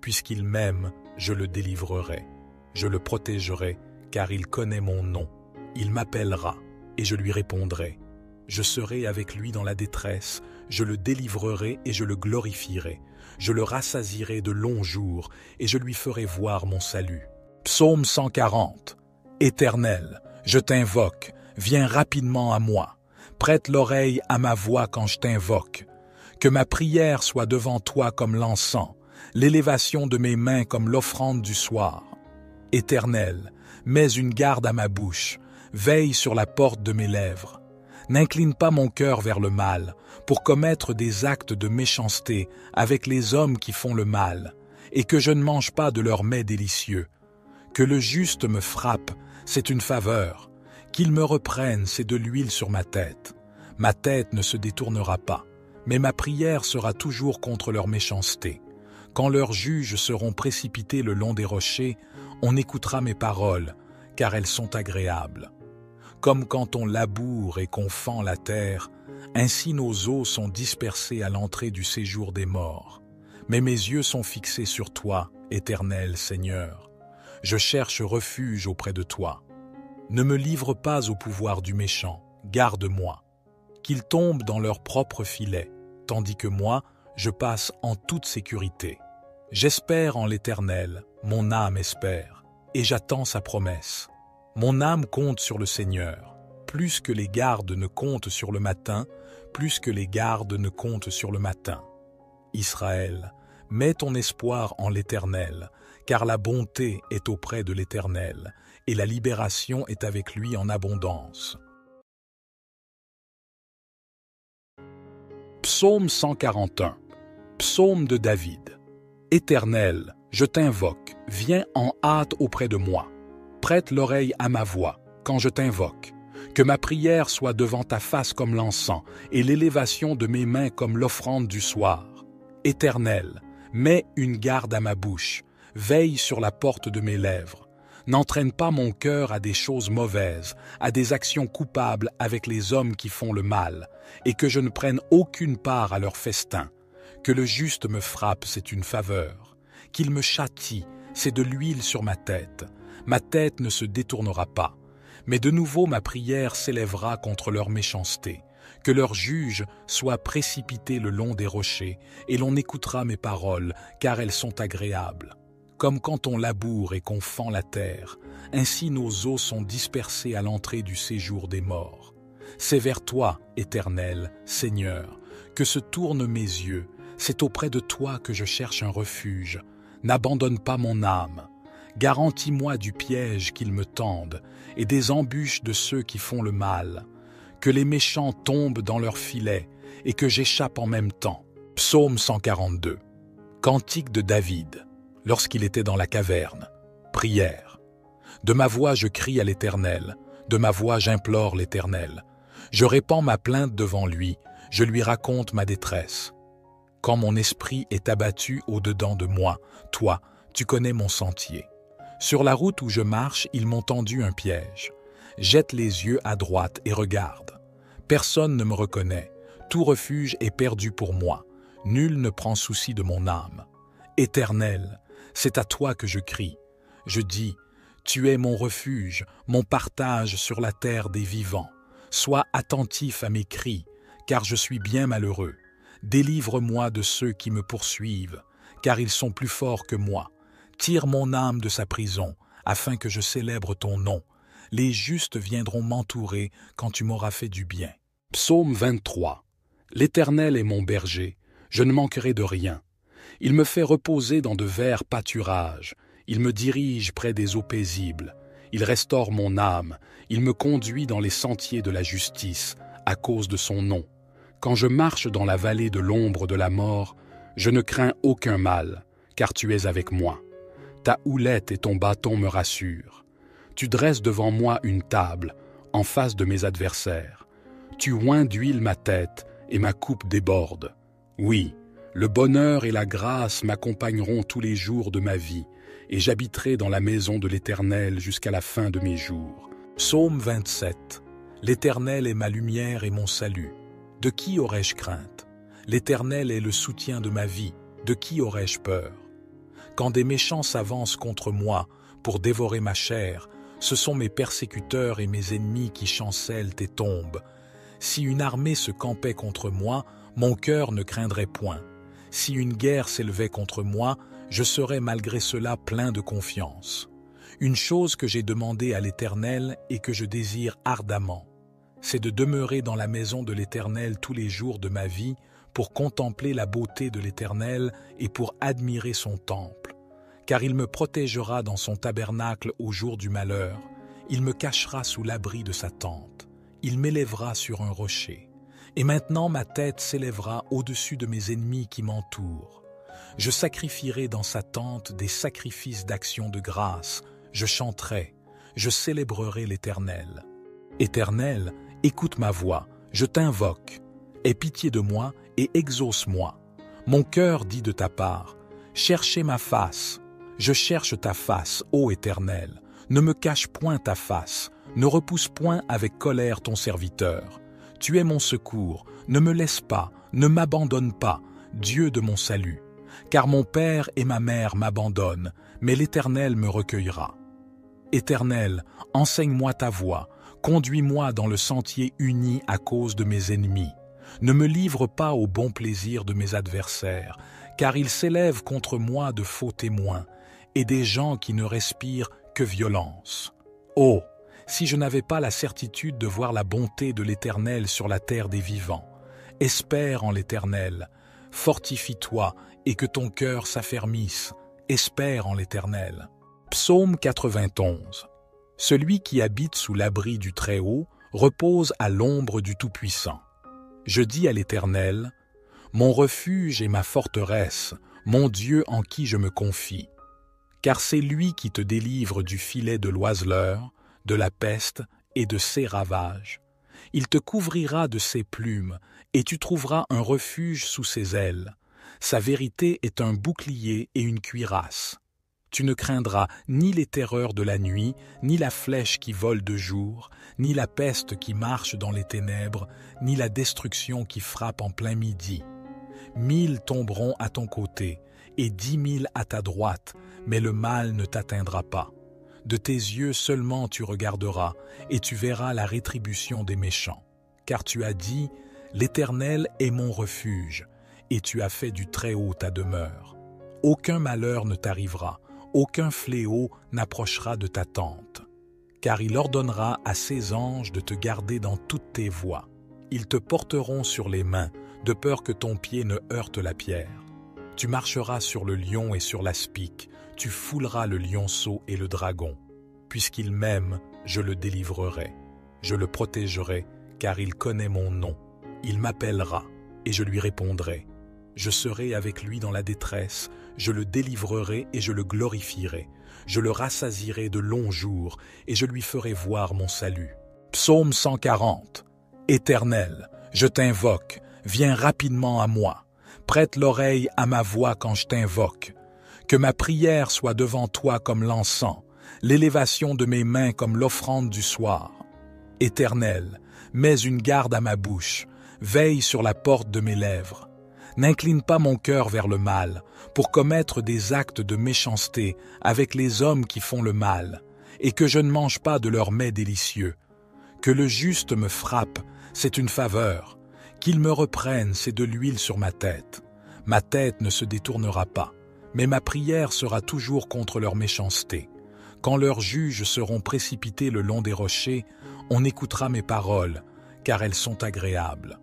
Puisqu'il m'aime, je le délivrerai. Je le protégerai, car il connaît mon nom. Il m'appellera, et je lui répondrai. Je serai avec lui dans la détresse, je le délivrerai et je le glorifierai. Je le rassasierai de longs jours, et je lui ferai voir mon salut. Psaume 140. Éternel, je t'invoque, viens rapidement à moi. Prête l'oreille à ma voix quand je t'invoque. Que ma prière soit devant toi comme l'encens, l'élévation de mes mains comme l'offrande du soir. Éternel, mets une garde à ma bouche, veille sur la porte de mes lèvres. N'incline pas mon cœur vers le mal, pour commettre des actes de méchanceté avec les hommes qui font le mal, et que je ne mange pas de leurs mets délicieux. Que le juste me frappe, c'est une faveur. Qu'il me reprenne, c'est de l'huile sur ma tête. Ma tête ne se détournera pas, mais ma prière sera toujours contre leur méchanceté. Quand leurs juges seront précipités le long des rochers, on écoutera mes paroles, car elles sont agréables. Comme quand on laboure et qu'on fend la terre, ainsi nos os sont dispersés à l'entrée du séjour des morts. Mais mes yeux sont fixés sur toi, Éternel Seigneur. Je cherche refuge auprès de toi. Ne me livre pas au pouvoir du méchant, garde-moi. Qu'ils tombent dans leur propre filet, tandis que moi, je passe en toute sécurité. J'espère en l'Éternel, mon âme espère, et j'attends sa promesse. Mon âme compte sur le Seigneur, plus que les gardes ne comptent sur le matin, plus que les gardes ne comptent sur le matin. Israël, mets ton espoir en l'Éternel, car la bonté est auprès de l'Éternel, et la libération est avec lui en abondance. Psaume 141. Psaume de David. Éternel, je t'invoque, viens en hâte auprès de moi. Prête l'oreille à ma voix, quand je t'invoque. Que ma prière soit devant ta face comme l'encens, et l'élévation de mes mains comme l'offrande du soir. Éternel, mets une garde à ma bouche, veille sur la porte de mes lèvres. N'entraîne pas mon cœur à des choses mauvaises, à des actions coupables avec les hommes qui font le mal, et que je ne prenne aucune part à leur festin. Que le juste me frappe, c'est une faveur. Qu'il me châtie, c'est de l'huile sur ma tête. Ma tête ne se détournera pas. Mais de nouveau ma prière s'élèvera contre leur méchanceté. Que leurs juges soient précipités le long des rochers, et l'on écoutera mes paroles, car elles sont agréables. Comme quand on laboure et qu'on fend la terre, ainsi nos os sont dispersés à l'entrée du séjour des morts. C'est vers toi, Éternel, Seigneur, que se tournent mes yeux. C'est auprès de toi que je cherche un refuge. N'abandonne pas mon âme. Garantis-moi du piège qu'ils me tendent et des embûches de ceux qui font le mal. Que les méchants tombent dans leurs filets et que j'échappe en même temps. Psaume 142. Cantique de David, lorsqu'il était dans la caverne. Prière. De ma voix je crie à l'Éternel, de ma voix j'implore l'Éternel. Je répands ma plainte devant lui, je lui raconte ma détresse. Quand mon esprit est abattu au-dedans de moi, toi, tu connais mon sentier. Sur la route où je marche, ils m'ont tendu un piège. Jette les yeux à droite et regarde. Personne ne me reconnaît. Tout refuge est perdu pour moi. Nul ne prend souci de mon âme. Éternel, c'est à toi que je crie. Je dis, tu es mon refuge, mon partage sur la terre des vivants. Sois attentif à mes cris, car je suis bien malheureux. Délivre-moi de ceux qui me poursuivent, car ils sont plus forts que moi. Tire mon âme de sa prison, afin que je célèbre ton nom. Les justes viendront m'entourer quand tu m'auras fait du bien. Psaume 23. L'Éternel est mon berger, je ne manquerai de rien. Il me fait reposer dans de verts pâturages, il me dirige près des eaux paisibles. Il restaure mon âme, il me conduit dans les sentiers de la justice, à cause de son nom. Quand je marche dans la vallée de l'ombre de la mort, je ne crains aucun mal, car tu es avec moi. Ta houlette et ton bâton me rassurent. Tu dresses devant moi une table, en face de mes adversaires. Tu oins d'huile ma tête, et ma coupe déborde. Oui, le bonheur et la grâce m'accompagneront tous les jours de ma vie, et j'habiterai dans la maison de l'Éternel jusqu'à la fin de mes jours. Psaume 27. L'Éternel est ma lumière et mon salut. De qui aurais-je crainte? L'Éternel est le soutien de ma vie. De qui aurais-je peur? Quand des méchants s'avancent contre moi pour dévorer ma chair, ce sont mes persécuteurs et mes ennemis qui chancellent et tombent. Si une armée se campait contre moi, mon cœur ne craindrait point. Si une guerre s'élevait contre moi, je serais malgré cela plein de confiance. Une chose que j'ai demandée à l'Éternel et que je désire ardemment, c'est de demeurer dans la maison de l'Éternel tous les jours de ma vie pour contempler la beauté de l'Éternel et pour admirer son temple. Car il me protégera dans son tabernacle au jour du malheur, il me cachera sous l'abri de sa tente, il m'élèvera sur un rocher. Et maintenant ma tête s'élèvera au-dessus de mes ennemis qui m'entourent. Je sacrifierai dans sa tente des sacrifices d'action de grâce, je chanterai, je célébrerai l'Éternel. Éternel, écoute ma voix, je t'invoque. Aie pitié de moi et exauce-moi. Mon cœur dit de ta part, cherchez ma face. Je cherche ta face, ô Éternel. Ne me cache point ta face, ne repousse point avec colère ton serviteur. Tu es mon secours, ne me laisse pas, ne m'abandonne pas, Dieu de mon salut. Car mon père et ma mère m'abandonnent, mais l'Éternel me recueillera. Éternel, enseigne-moi ta voie, conduis-moi dans le sentier uni à cause de mes ennemis. Ne me livre pas au bon plaisir de mes adversaires, car ils s'élèvent contre moi de faux témoins, et des gens qui ne respirent que violence. Oh, si je n'avais pas la certitude de voir la bonté de l'Éternel sur la terre des vivants. Espère en l'Éternel, fortifie-toi et que ton cœur s'affermisse. Espère en l'Éternel. Psaume 91. Celui qui habite sous l'abri du Très-Haut repose à l'ombre du Tout-Puissant. Je dis à l'Éternel, mon refuge et ma forteresse, mon Dieu en qui je me confie. Car c'est lui qui te délivre du filet de l'oiseleur, de la peste et de ses ravages. Il te couvrira de ses plumes, et tu trouveras un refuge sous ses ailes. Sa vérité est un bouclier et une cuirasse. Tu ne craindras ni les terreurs de la nuit, ni la flèche qui vole de jour, ni la peste qui marche dans les ténèbres, ni la destruction qui frappe en plein midi. 1000 tomberont à ton côté, et 10 000 à ta droite, mais le mal ne t'atteindra pas. De tes yeux seulement tu regarderas, et tu verras la rétribution des méchants. Car tu as dit, l'Éternel est mon refuge, et tu as fait du Très-Haut ta demeure. Aucun malheur ne t'arrivera, aucun fléau n'approchera de ta tente. Car il ordonnera à ses anges de te garder dans toutes tes voies. Ils te porteront sur les mains, de peur que ton pied ne heurte la pierre. Tu marcheras sur le lion et sur l'aspic, tu fouleras le lionceau et le dragon. Puisqu'il m'aime, je le délivrerai. Je le protégerai, car il connaît mon nom. Il m'appellera, et je lui répondrai. Je serai avec lui dans la détresse, je le délivrerai et je le glorifierai. Je le rassasierai de longs jours, et je lui ferai voir mon salut. Psaume 140. Éternel, je t'invoque, viens rapidement à moi. Prête l'oreille à ma voix quand je t'invoque. Que ma prière soit devant toi comme l'encens, l'élévation de mes mains comme l'offrande du soir. Éternel, mets une garde à ma bouche, veille sur la porte de mes lèvres. N'incline pas mon cœur vers le mal, pour commettre des actes de méchanceté avec les hommes qui font le mal, et que je ne mange pas de leurs mets délicieux. Que le juste me frappe, c'est une faveur, Qu'ils me reprennent, c'est de l'huile sur ma tête. Ma tête ne se détournera pas, mais ma prière sera toujours contre leur méchanceté. Quand leurs juges seront précipités le long des rochers, on écoutera mes paroles, car elles sont agréables.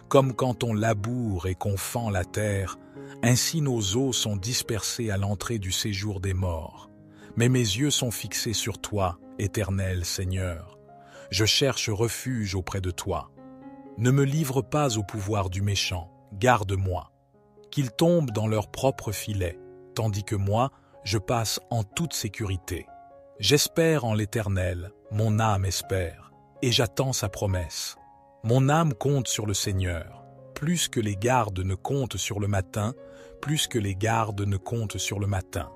Comme quand on laboure et qu'on fend la terre, ainsi nos os sont dispersés à l'entrée du séjour des morts. Mais mes yeux sont fixés sur toi, Éternel Seigneur. Je cherche refuge auprès de toi. Ne me livre pas au pouvoir du méchant, garde-moi. Qu'ils tombent dans leur propre filet, tandis que moi, je passe en toute sécurité. J'espère en l'Éternel, mon âme espère, et j'attends sa promesse. Mon âme compte sur le Seigneur, plus que les gardes ne comptent sur le matin, plus que les gardes ne comptent sur le matin.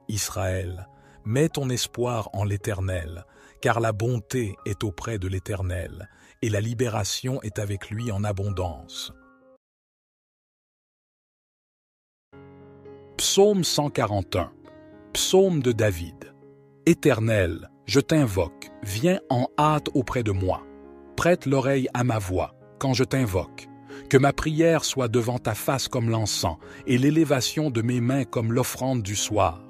Israël, mets ton espoir en l'Éternel, car la bonté est auprès de l'Éternel, et la libération est avec lui en abondance. Psaume 141. Psaume de David. Éternel, je t'invoque, viens en hâte auprès de moi. Prête l'oreille à ma voix, quand je t'invoque. Que ma prière soit devant ta face comme l'encens, et l'élévation de mes mains comme l'offrande du soir.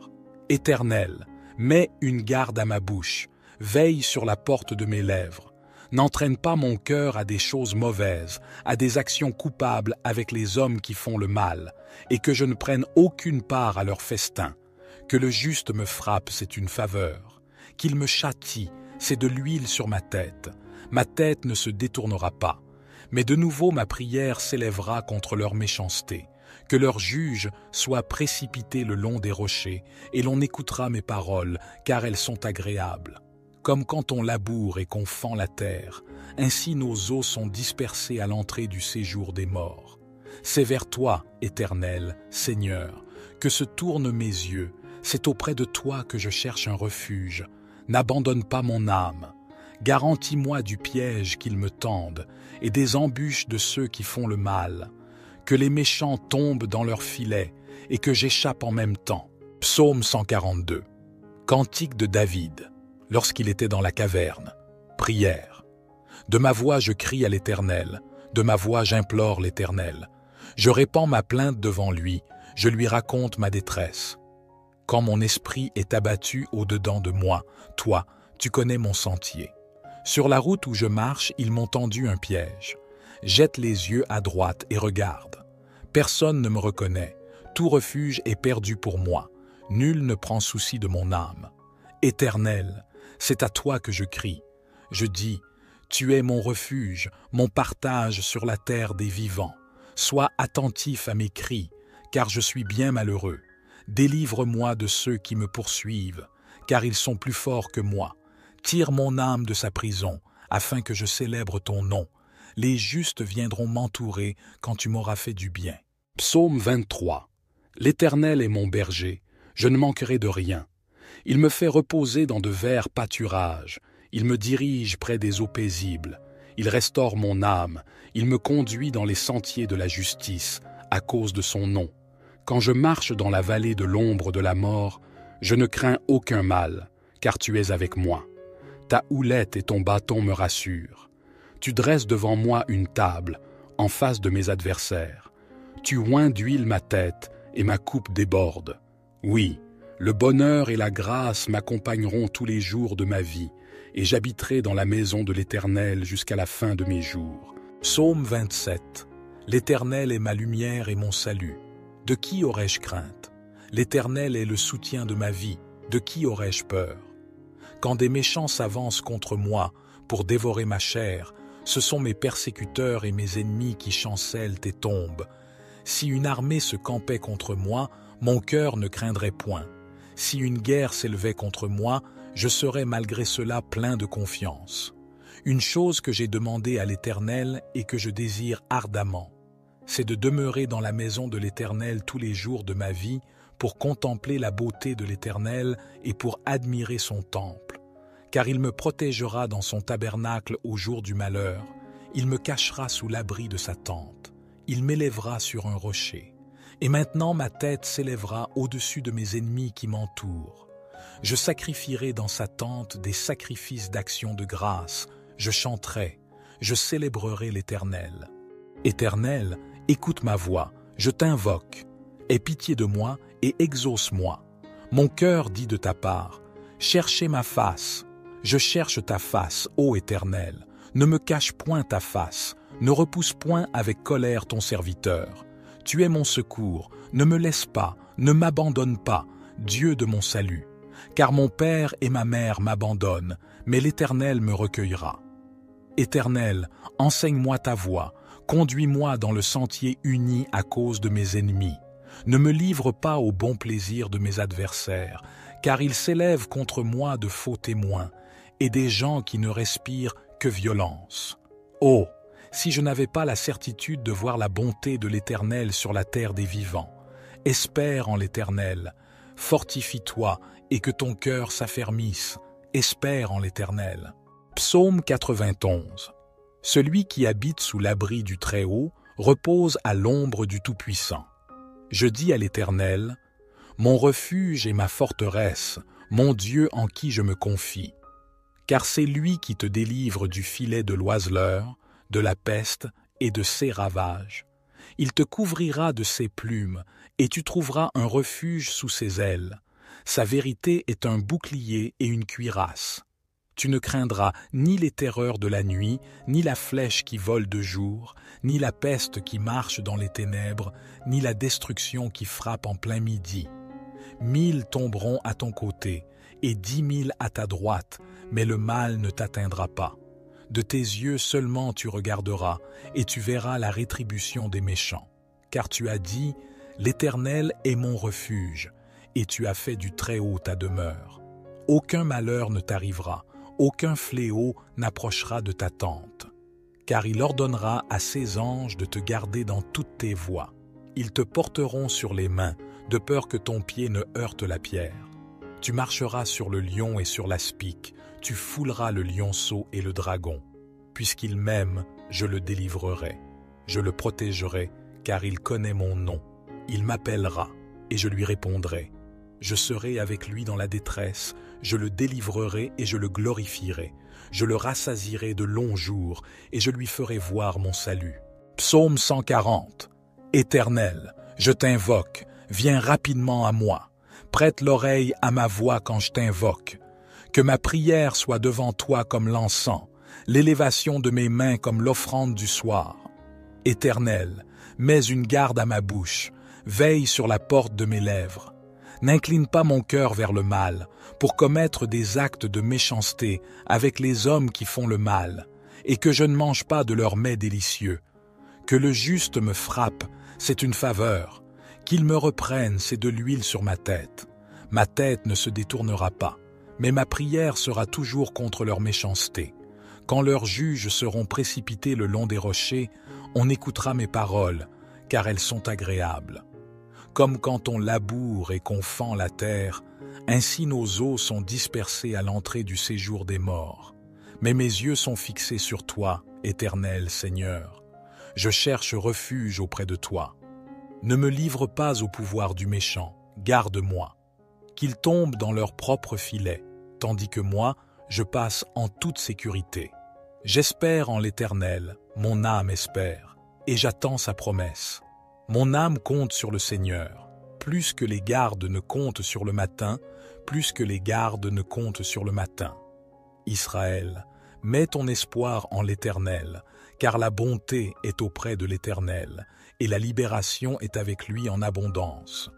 Éternel, mets une garde à ma bouche, veille sur la porte de mes lèvres. N'entraîne pas mon cœur à des choses mauvaises, à des actions coupables avec les hommes qui font le mal, et que je ne prenne aucune part à leur festin. Que le juste me frappe, c'est une faveur. Qu'il me châtie, c'est de l'huile sur ma tête. Ma tête ne se détournera pas. Mais de nouveau ma prière s'élèvera contre leur méchanceté. Que leurs juges soient précipités le long des rochers, et l'on écoutera mes paroles, car elles sont agréables. Comme quand on laboure et qu'on fend la terre, ainsi nos os sont dispersés à l'entrée du séjour des morts. C'est vers toi, Éternel, Seigneur, que se tournent mes yeux. C'est auprès de toi que je cherche un refuge. N'abandonne pas mon âme. Garantis-moi du piège qu'ils me tendent et des embûches de ceux qui font le mal. Que les méchants tombent dans leurs filets et que j'échappe en même temps. Psaume 142. Cantique de David, lorsqu'il était dans la caverne. Prière. De ma voix je crie à l'Éternel, de ma voix j'implore l'Éternel. Je répands ma plainte devant lui, je lui raconte ma détresse. Quand mon esprit est abattu au-dedans de moi, toi, tu connais mon sentier. Sur la route où je marche, ils m'ont tendu un piège. Jette les yeux à droite et regarde. Personne ne me reconnaît. Tout refuge est perdu pour moi. Nul ne prend souci de mon âme. Éternel, c'est à toi que je crie. Je dis, tu es mon refuge, mon partage sur la terre des vivants. Sois attentif à mes cris, car je suis bien malheureux. Délivre-moi de ceux qui me poursuivent, car ils sont plus forts que moi. Tire mon âme de sa prison, afin que je célèbre ton nom. Les justes viendront m'entourer quand tu m'auras fait du bien. Psaume 23. L'Éternel est mon berger, je ne manquerai de rien. Il me fait reposer dans de verts pâturages. Il me dirige près des eaux paisibles. Il restaure mon âme. Il me conduit dans les sentiers de la justice, à cause de son nom. Quand je marche dans la vallée de l'ombre de la mort, je ne crains aucun mal, car tu es avec moi. Ta houlette et ton bâton me rassurent. Tu dresses devant moi une table, en face de mes adversaires. Tu oins d'huile ma tête, et ma coupe déborde. Oui, le bonheur et la grâce m'accompagneront tous les jours de ma vie, et j'habiterai dans la maison de l'Éternel jusqu'à la fin de mes jours. Psaume 27. L'Éternel est ma lumière et mon salut. De qui aurais-je crainte? L'Éternel est le soutien de ma vie. De qui aurais-je peur? Quand des méchants s'avancent contre moi pour dévorer ma chair, ce sont mes persécuteurs et mes ennemis qui chancellent et tombent. Si une armée se campait contre moi, mon cœur ne craindrait point. Si une guerre s'élevait contre moi, je serais malgré cela plein de confiance. Une chose que j'ai demandée à l'Éternel et que je désire ardemment, c'est de demeurer dans la maison de l'Éternel tous les jours de ma vie pour contempler la beauté de l'Éternel et pour admirer son temple. Car il me protégera dans son tabernacle au jour du malheur, il me cachera sous l'abri de sa tente, il m'élèvera sur un rocher. Et maintenant ma tête s'élèvera au-dessus de mes ennemis qui m'entourent. Je sacrifierai dans sa tente des sacrifices d'action de grâce, je chanterai, je célébrerai l'Éternel. Éternel, écoute ma voix, je t'invoque. Aie pitié de moi et exauce-moi. Mon cœur dit de ta part, cherchez ma face. Je cherche ta face, ô Éternel. Ne me cache point ta face, ne repousse point avec colère ton serviteur. Tu es mon secours, ne me laisse pas, ne m'abandonne pas, Dieu de mon salut. Car mon père et ma mère m'abandonnent, mais l'Éternel me recueillera. Éternel, enseigne-moi ta voie, conduis-moi dans le sentier uni à cause de mes ennemis. Ne me livre pas au bon plaisir de mes adversaires, car ils s'élèvent contre moi de faux témoins, et des gens qui ne respirent que violence. Oh, si je n'avais pas la certitude de voir la bonté de l'Éternel sur la terre des vivants. Espère en l'Éternel, fortifie-toi et que ton cœur s'affermisse. Espère en l'Éternel. Psaume 91. Celui qui habite sous l'abri du Très-Haut repose à l'ombre du Tout-Puissant. Je dis à l'Éternel, mon refuge et ma forteresse, mon Dieu en qui je me confie. Car c'est lui qui te délivre du filet de l'oiseleur, de la peste et de ses ravages. Il te couvrira de ses plumes, et tu trouveras un refuge sous ses ailes. Sa vérité est un bouclier et une cuirasse. Tu ne craindras ni les terreurs de la nuit, ni la flèche qui vole de jour, ni la peste qui marche dans les ténèbres, ni la destruction qui frappe en plein midi. 1000 tomberont à ton côté, et 10 000 à ta droite, mais le mal ne t'atteindra pas. De tes yeux seulement tu regarderas, et tu verras la rétribution des méchants. Car tu as dit, l'Éternel est mon refuge, et tu as fait du Très-Haut ta demeure. Aucun malheur ne t'arrivera, aucun fléau n'approchera de ta tente. Car il ordonnera à ses anges de te garder dans toutes tes voies. Ils te porteront sur les mains, de peur que ton pied ne heurte la pierre. Tu marcheras sur le lion et sur l'aspic, tu fouleras le lionceau et le dragon. Puisqu'il m'aime, je le délivrerai. Je le protégerai, car il connaît mon nom. Il m'appellera, et je lui répondrai. Je serai avec lui dans la détresse, je le délivrerai et je le glorifierai. Je le rassasierai de longs jours, et je lui ferai voir mon salut. Psaume 140. Éternel, je t'invoque, viens rapidement à moi. Prête l'oreille à ma voix quand je t'invoque. Que ma prière soit devant toi comme l'encens, l'élévation de mes mains comme l'offrande du soir. Éternel, mets une garde à ma bouche, veille sur la porte de mes lèvres. N'incline pas mon cœur vers le mal, pour commettre des actes de méchanceté avec les hommes qui font le mal, et que je ne mange pas de leurs mets délicieux. Que le juste me frappe, c'est une faveur. Qu'il me reprenne, c'est de l'huile sur ma tête. Ma tête ne se détournera pas, mais ma prière sera toujours contre leur méchanceté. Quand leurs juges seront précipités le long des rochers, on écoutera mes paroles, car elles sont agréables. Comme quand on laboure et qu'on fend la terre, ainsi nos os sont dispersés à l'entrée du séjour des morts. Mais mes yeux sont fixés sur toi, Éternel Seigneur. Je cherche refuge auprès de toi. Ne me livre pas au pouvoir du méchant, garde-moi. Qu'ils tombent dans leur propre filet, tandis que moi, je passe en toute sécurité. J'espère en l'Éternel, mon âme espère, et j'attends sa promesse. Mon âme compte sur le Seigneur, plus que les gardes ne comptent sur le matin, plus que les gardes ne comptent sur le matin. Israël, mets ton espoir en l'Éternel, car la bonté est auprès de l'Éternel, et la libération est avec lui en abondance.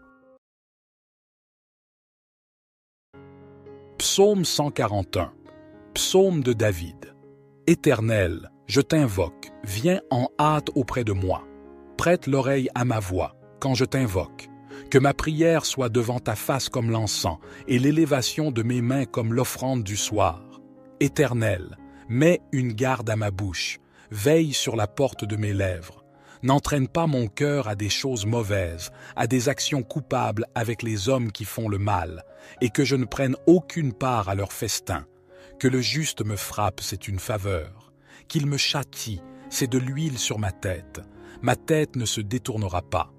Psaume 141. Psaume de David. Éternel, je t'invoque, viens en hâte auprès de moi. Prête l'oreille à ma voix, quand je t'invoque. Que ma prière soit devant ta face comme l'encens, et l'élévation de mes mains comme l'offrande du soir. Éternel, mets une garde à ma bouche, veille sur la porte de mes lèvres. N'entraîne pas mon cœur à des choses mauvaises, à des actions coupables avec les hommes qui font le mal, et que je ne prenne aucune part à leur festin. Que le juste me frappe, c'est une faveur. Qu'il me châtie, c'est de l'huile sur ma tête. Ma tête ne se détournera pas.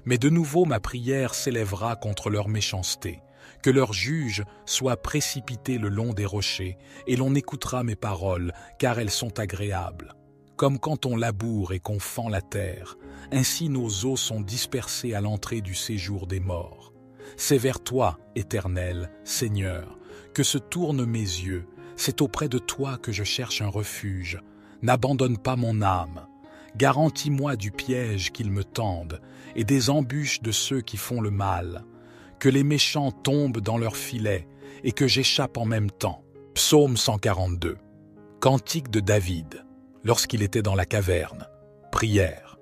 Mais de nouveau ma prière s'élèvera contre leur méchanceté. Que leurs juges soient précipités le long des rochers, et l'on écoutera mes paroles, car elles sont agréables. Comme quand on laboure et qu'on fend la terre, ainsi nos os sont dispersés à l'entrée du séjour des morts. C'est vers toi, Éternel, Seigneur, que se tournent mes yeux, c'est auprès de toi que je cherche un refuge. N'abandonne pas mon âme. Garantis-moi du piège qu'ils me tendent et des embûches de ceux qui font le mal. Que les méchants tombent dans leurs filets et que j'échappe en même temps. Psaume 142. Cantique de David, lorsqu'il était dans la caverne. Prière.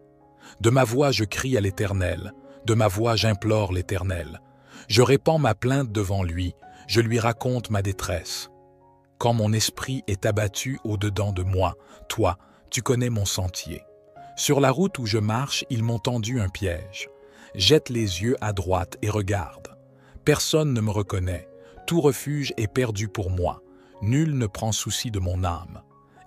De ma voix je crie à l'Éternel, de ma voix j'implore l'Éternel. Je répands ma plainte devant lui, je lui raconte ma détresse. Quand mon esprit est abattu au-dedans de moi, toi, tu connais mon sentier. Sur la route où je marche, ils m'ont tendu un piège. Jette les yeux à droite et regarde. Personne ne me reconnaît, tout refuge est perdu pour moi. Nul ne prend souci de mon âme.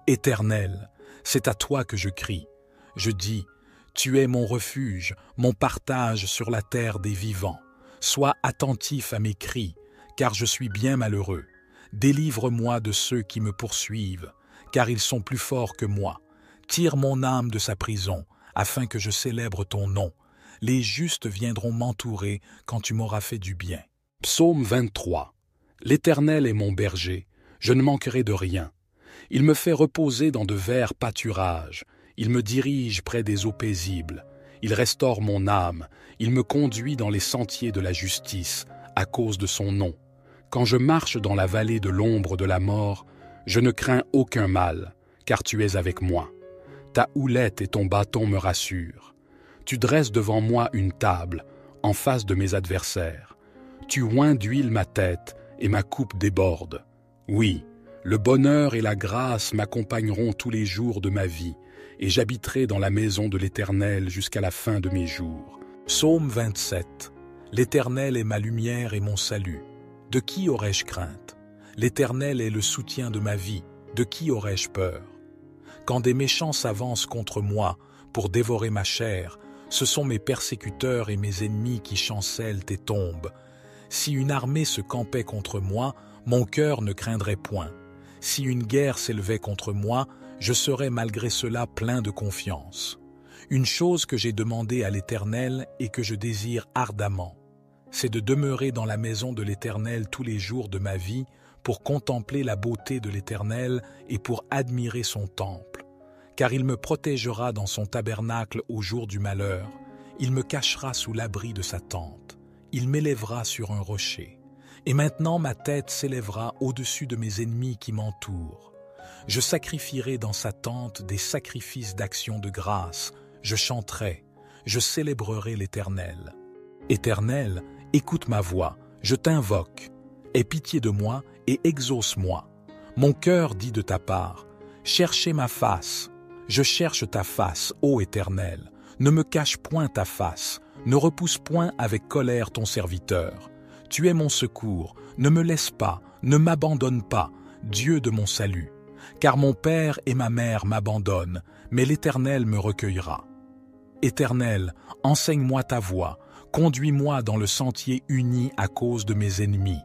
Éternel, c'est à toi que je crie. Je dis, tu es mon refuge, mon partage sur la terre des vivants. Sois attentif à mes cris, car je suis bien malheureux. Délivre-moi de ceux qui me poursuivent, car ils sont plus forts que moi. Tire mon âme de sa prison, afin que je célèbre ton nom. Les justes viendront m'entourer quand tu m'auras fait du bien. Psaume 23. L'Éternel est mon berger, je ne manquerai de rien. Il me fait reposer dans de verts pâturages, il me dirige près des eaux paisibles. Il restaure mon âme, il me conduit dans les sentiers de la justice, à cause de son nom. Quand je marche dans la vallée de l'ombre de la mort, je ne crains aucun mal, car tu es avec moi. Ta houlette et ton bâton me rassurent. Tu dresses devant moi une table, en face de mes adversaires. Tu oins d'huile ma tête, et ma coupe déborde. Oui, le bonheur et la grâce m'accompagneront tous les jours de ma vie, et j'habiterai dans la maison de l'Éternel jusqu'à la fin de mes jours. Psaume 27. L'Éternel est ma lumière et mon salut. De qui aurais-je crainte? L'Éternel est le soutien de ma vie. De qui aurais-je peur? Quand des méchants s'avancent contre moi pour dévorer ma chair, ce sont mes persécuteurs et mes ennemis qui chancellent et tombent. Si une armée se campait contre moi, mon cœur ne craindrait point. Si une guerre s'élevait contre moi, je serais malgré cela plein de confiance. Une chose que j'ai demandée à l'Éternel et que je désire ardemment, c'est de demeurer dans la maison de l'Éternel tous les jours de ma vie pour contempler la beauté de l'Éternel et pour admirer son temple. Car il me protégera dans son tabernacle au jour du malheur, il me cachera sous l'abri de sa tente, il m'élèvera sur un rocher. Et maintenant ma tête s'élèvera au-dessus de mes ennemis qui m'entourent. Je sacrifierai dans sa tente des sacrifices d'action de grâce, je chanterai, je célébrerai l'Éternel. Éternel, écoute ma voix, je t'invoque. Aie pitié de moi et exauce-moi. Mon cœur dit de ta part, cherchez ma face. Je cherche ta face, ô Éternel. Ne me cache point ta face, ne repousse point avec colère ton serviteur. Tu es mon secours, ne me laisse pas, ne m'abandonne pas, Dieu de mon salut. Car mon père et ma mère m'abandonnent, mais l'Éternel me recueillera. Éternel, enseigne-moi ta voie, conduis-moi dans le sentier uni à cause de mes ennemis.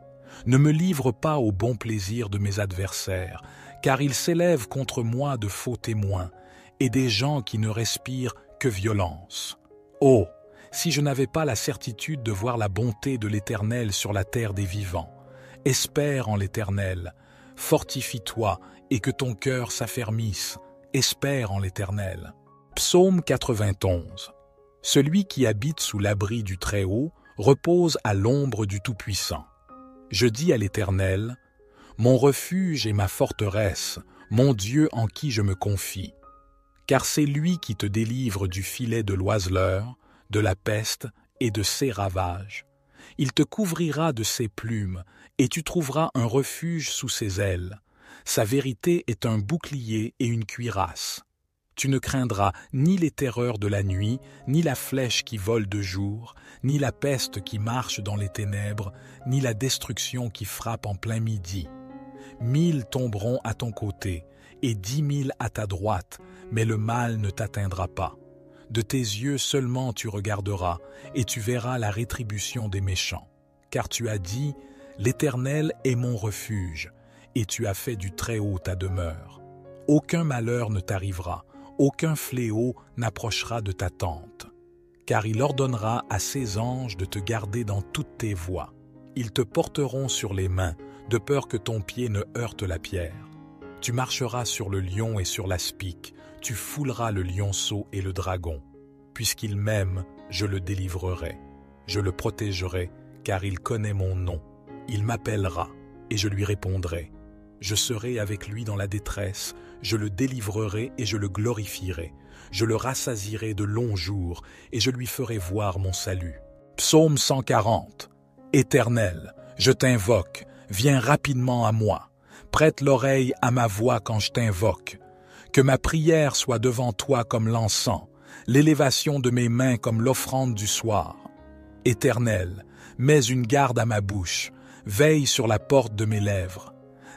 Ne me livre pas au bon plaisir de mes adversaires, car ils s'élèvent contre moi de faux témoins, et des gens qui ne respirent que violence. Oh, si je n'avais pas la certitude de voir la bonté de l'Éternel sur la terre des vivants. Espère en l'Éternel, fortifie-toi et que ton cœur s'affermisse. Espère en l'Éternel. Psaume 91. Celui qui habite sous l'abri du Très-Haut repose à l'ombre du Tout-Puissant. Je dis à l'Éternel, mon refuge et ma forteresse, mon Dieu en qui je me confie. Car c'est lui qui te délivre du filet de l'oiseleur, de la peste et de ses ravages. Il te couvrira de ses plumes, et tu trouveras un refuge sous ses ailes. Sa vérité est un bouclier et une cuirasse. Tu ne craindras ni les terreurs de la nuit, ni la flèche qui vole de jour, ni la peste qui marche dans les ténèbres, ni la destruction qui frappe en plein midi. 1000 tomberont à ton côté, et 10 000 à ta droite, mais le mal ne t'atteindra pas. De tes yeux seulement tu regarderas, et tu verras la rétribution des méchants. Car tu as dit, l'Éternel est mon refuge, et tu as fait du Très-Haut ta demeure. Aucun malheur ne t'arrivera, aucun fléau n'approchera de ta tente, car il ordonnera à ses anges de te garder dans toutes tes voies. Ils te porteront sur les mains, de peur que ton pied ne heurte la pierre. Tu marcheras sur le lion et sur l'aspic, tu fouleras le lionceau et le dragon. Puisqu'il m'aime, je le délivrerai. Je le protégerai, car il connaît mon nom. Il m'appellera, et je lui répondrai. Je serai avec lui dans la détresse, je le délivrerai et je le glorifierai. Je le rassasierai de longs jours, et je lui ferai voir mon salut. Psaume 140. Éternel, je t'invoque, viens rapidement à moi. Prête l'oreille à ma voix quand je t'invoque. Que ma prière soit devant toi comme l'encens, l'élévation de mes mains comme l'offrande du soir. Éternel, mets une garde à ma bouche, veille sur la porte de mes lèvres.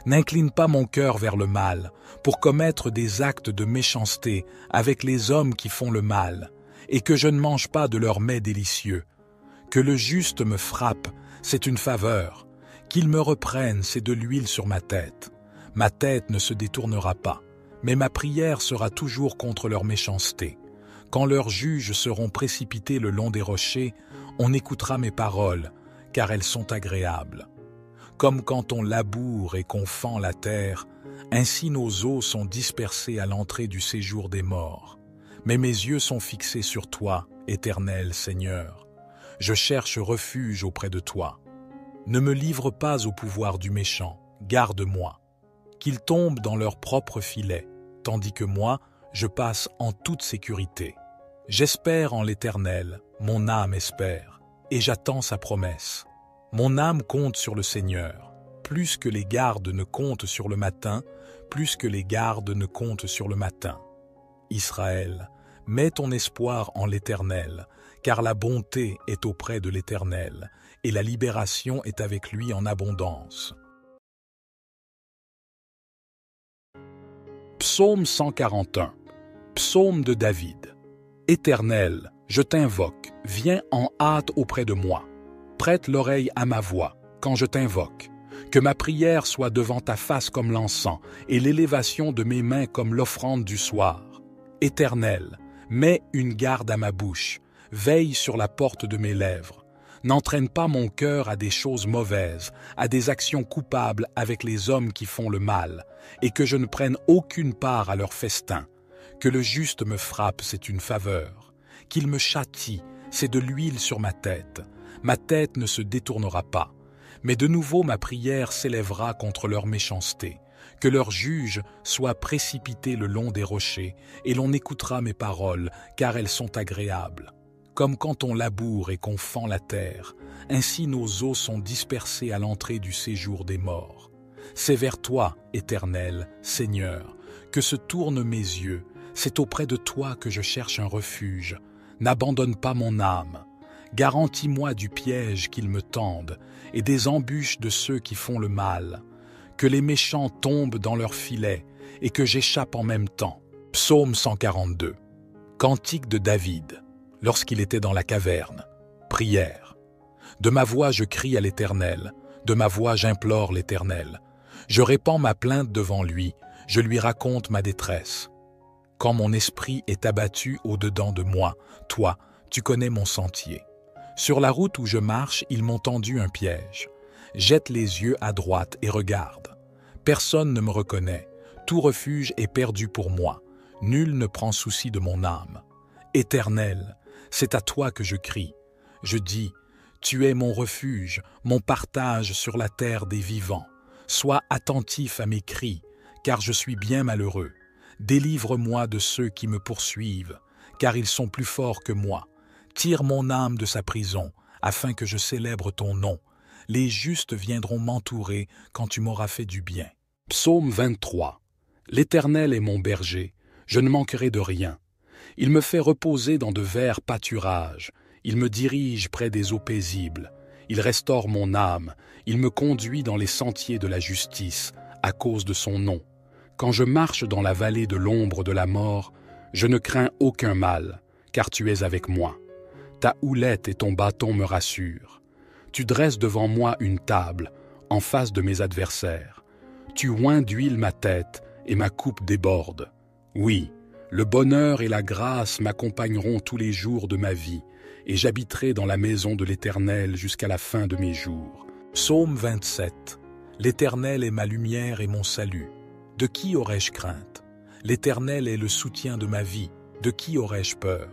N'incline pas mon cœur vers le mal, pour commettre des actes de méchanceté avec les hommes qui font le mal, et que je ne mange pas de leurs mets délicieux. Que le juste me frappe, c'est une faveur. Qu'il me reprenne, c'est de l'huile sur ma tête. Ma tête ne se détournera pas, mais ma prière sera toujours contre leur méchanceté. Quand leurs juges seront précipités le long des rochers, on écoutera mes paroles, car elles sont agréables. Comme quand on laboure et qu'on fend la terre, ainsi nos os sont dispersés à l'entrée du séjour des morts. Mais mes yeux sont fixés sur toi, Éternel Seigneur. Je cherche refuge auprès de toi. Ne me livre pas au pouvoir du méchant, garde-moi. Qu'ils tombent dans leur propre filet, tandis que moi, je passe en toute sécurité. J'espère en l'Éternel, mon âme espère, et j'attends sa promesse. Mon âme compte sur le Seigneur, plus que les gardes ne comptent sur le matin, plus que les gardes ne comptent sur le matin. Israël, mets ton espoir en l'Éternel, car la bonté est auprès de l'Éternel, et la libération est avec lui en abondance. Psaume 141. Psaume de David. Éternel, je t'invoque, viens en hâte auprès de moi. Prête l'oreille à ma voix, quand je t'invoque. Que ma prière soit devant ta face comme l'encens, et l'élévation de mes mains comme l'offrande du soir. Éternel, mets une garde à ma bouche, veille sur la porte de mes lèvres. N'entraîne pas mon cœur à des choses mauvaises, à des actions coupables avec les hommes qui font le mal, et que je ne prenne aucune part à leur festin. Que le juste me frappe, c'est une faveur. Qu'il me châtie, c'est de l'huile sur ma tête. Ma tête ne se détournera pas. Mais de nouveau ma prière s'élèvera contre leur méchanceté. Que leurs juges soient précipités le long des rochers, et l'on écoutera mes paroles, car elles sont agréables. Comme quand on laboure et qu'on fend la terre, ainsi nos os sont dispersés à l'entrée du séjour des morts. C'est vers toi, Éternel, Seigneur, que se tournent mes yeux. C'est auprès de toi que je cherche un refuge. N'abandonne pas mon âme. Garantis-moi du piège qu'ils me tendent et des embûches de ceux qui font le mal. Que les méchants tombent dans leurs filets et que j'échappe en même temps. Psaume 142. Cantique de David, lorsqu'il était dans la caverne. Prière. De ma voix je crie à l'Éternel, de ma voix j'implore l'Éternel. Je répands ma plainte devant lui, je lui raconte ma détresse. Quand mon esprit est abattu au-dedans de moi, toi, tu connais mon sentier. Sur la route où je marche, ils m'ont tendu un piège. Jette les yeux à droite et regarde. Personne ne me reconnaît. Tout refuge est perdu pour moi. Nul ne prend souci de mon âme. Éternel, c'est à toi que je crie. Je dis, tu es mon refuge, mon partage sur la terre des vivants. Sois attentif à mes cris, car je suis bien malheureux. Délivre-moi de ceux qui me poursuivent, car ils sont plus forts que moi. Tire mon âme de sa prison, afin que je célèbre ton nom. Les justes viendront m'entourer quand tu m'auras fait du bien. Psaume 23. L'Éternel est mon berger, je ne manquerai de rien. Il me fait reposer dans de verts pâturages. Il me dirige près des eaux paisibles. Il restaure mon âme. Il me conduit dans les sentiers de la justice, à cause de son nom. Quand je marche dans la vallée de l'ombre de la mort, je ne crains aucun mal, car tu es avec moi. Ta houlette et ton bâton me rassurent. Tu dresses devant moi une table, en face de mes adversaires. Tu oins d'huile ma tête, et ma coupe déborde. Oui, Le bonheur et la grâce m'accompagneront tous les jours de ma vie, et j'habiterai dans la maison de l'Éternel jusqu'à la fin de mes jours. Psaume 27. L'Éternel est ma lumière et mon salut. De qui aurais-je crainte? L'Éternel est le soutien de ma vie. De qui aurais-je peur?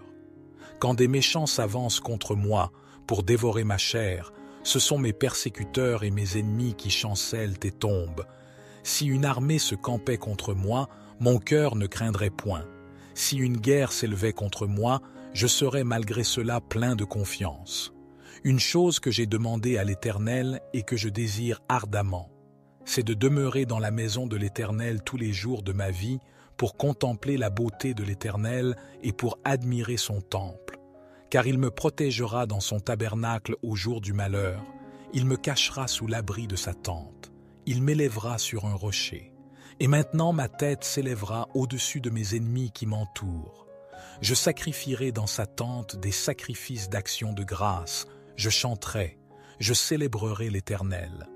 Quand des méchants s'avancent contre moi pour dévorer ma chair, ce sont mes persécuteurs et mes ennemis qui chancellent et tombent. Si une armée se campait contre moi, mon cœur ne craindrait point. Si une guerre s'élevait contre moi, je serais malgré cela plein de confiance. Une chose que j'ai demandée à l'Éternel et que je désire ardemment, c'est de demeurer dans la maison de l'Éternel tous les jours de ma vie pour contempler la beauté de l'Éternel et pour admirer son temple. Car il me protégera dans son tabernacle au jour du malheur, il me cachera sous l'abri de sa tente, il m'élèvera sur un rocher. Et maintenant ma tête s'élèvera au-dessus de mes ennemis qui m'entourent. Je sacrifierai dans sa tente des sacrifices d'action de grâce, je chanterai, je célébrerai l'Éternel.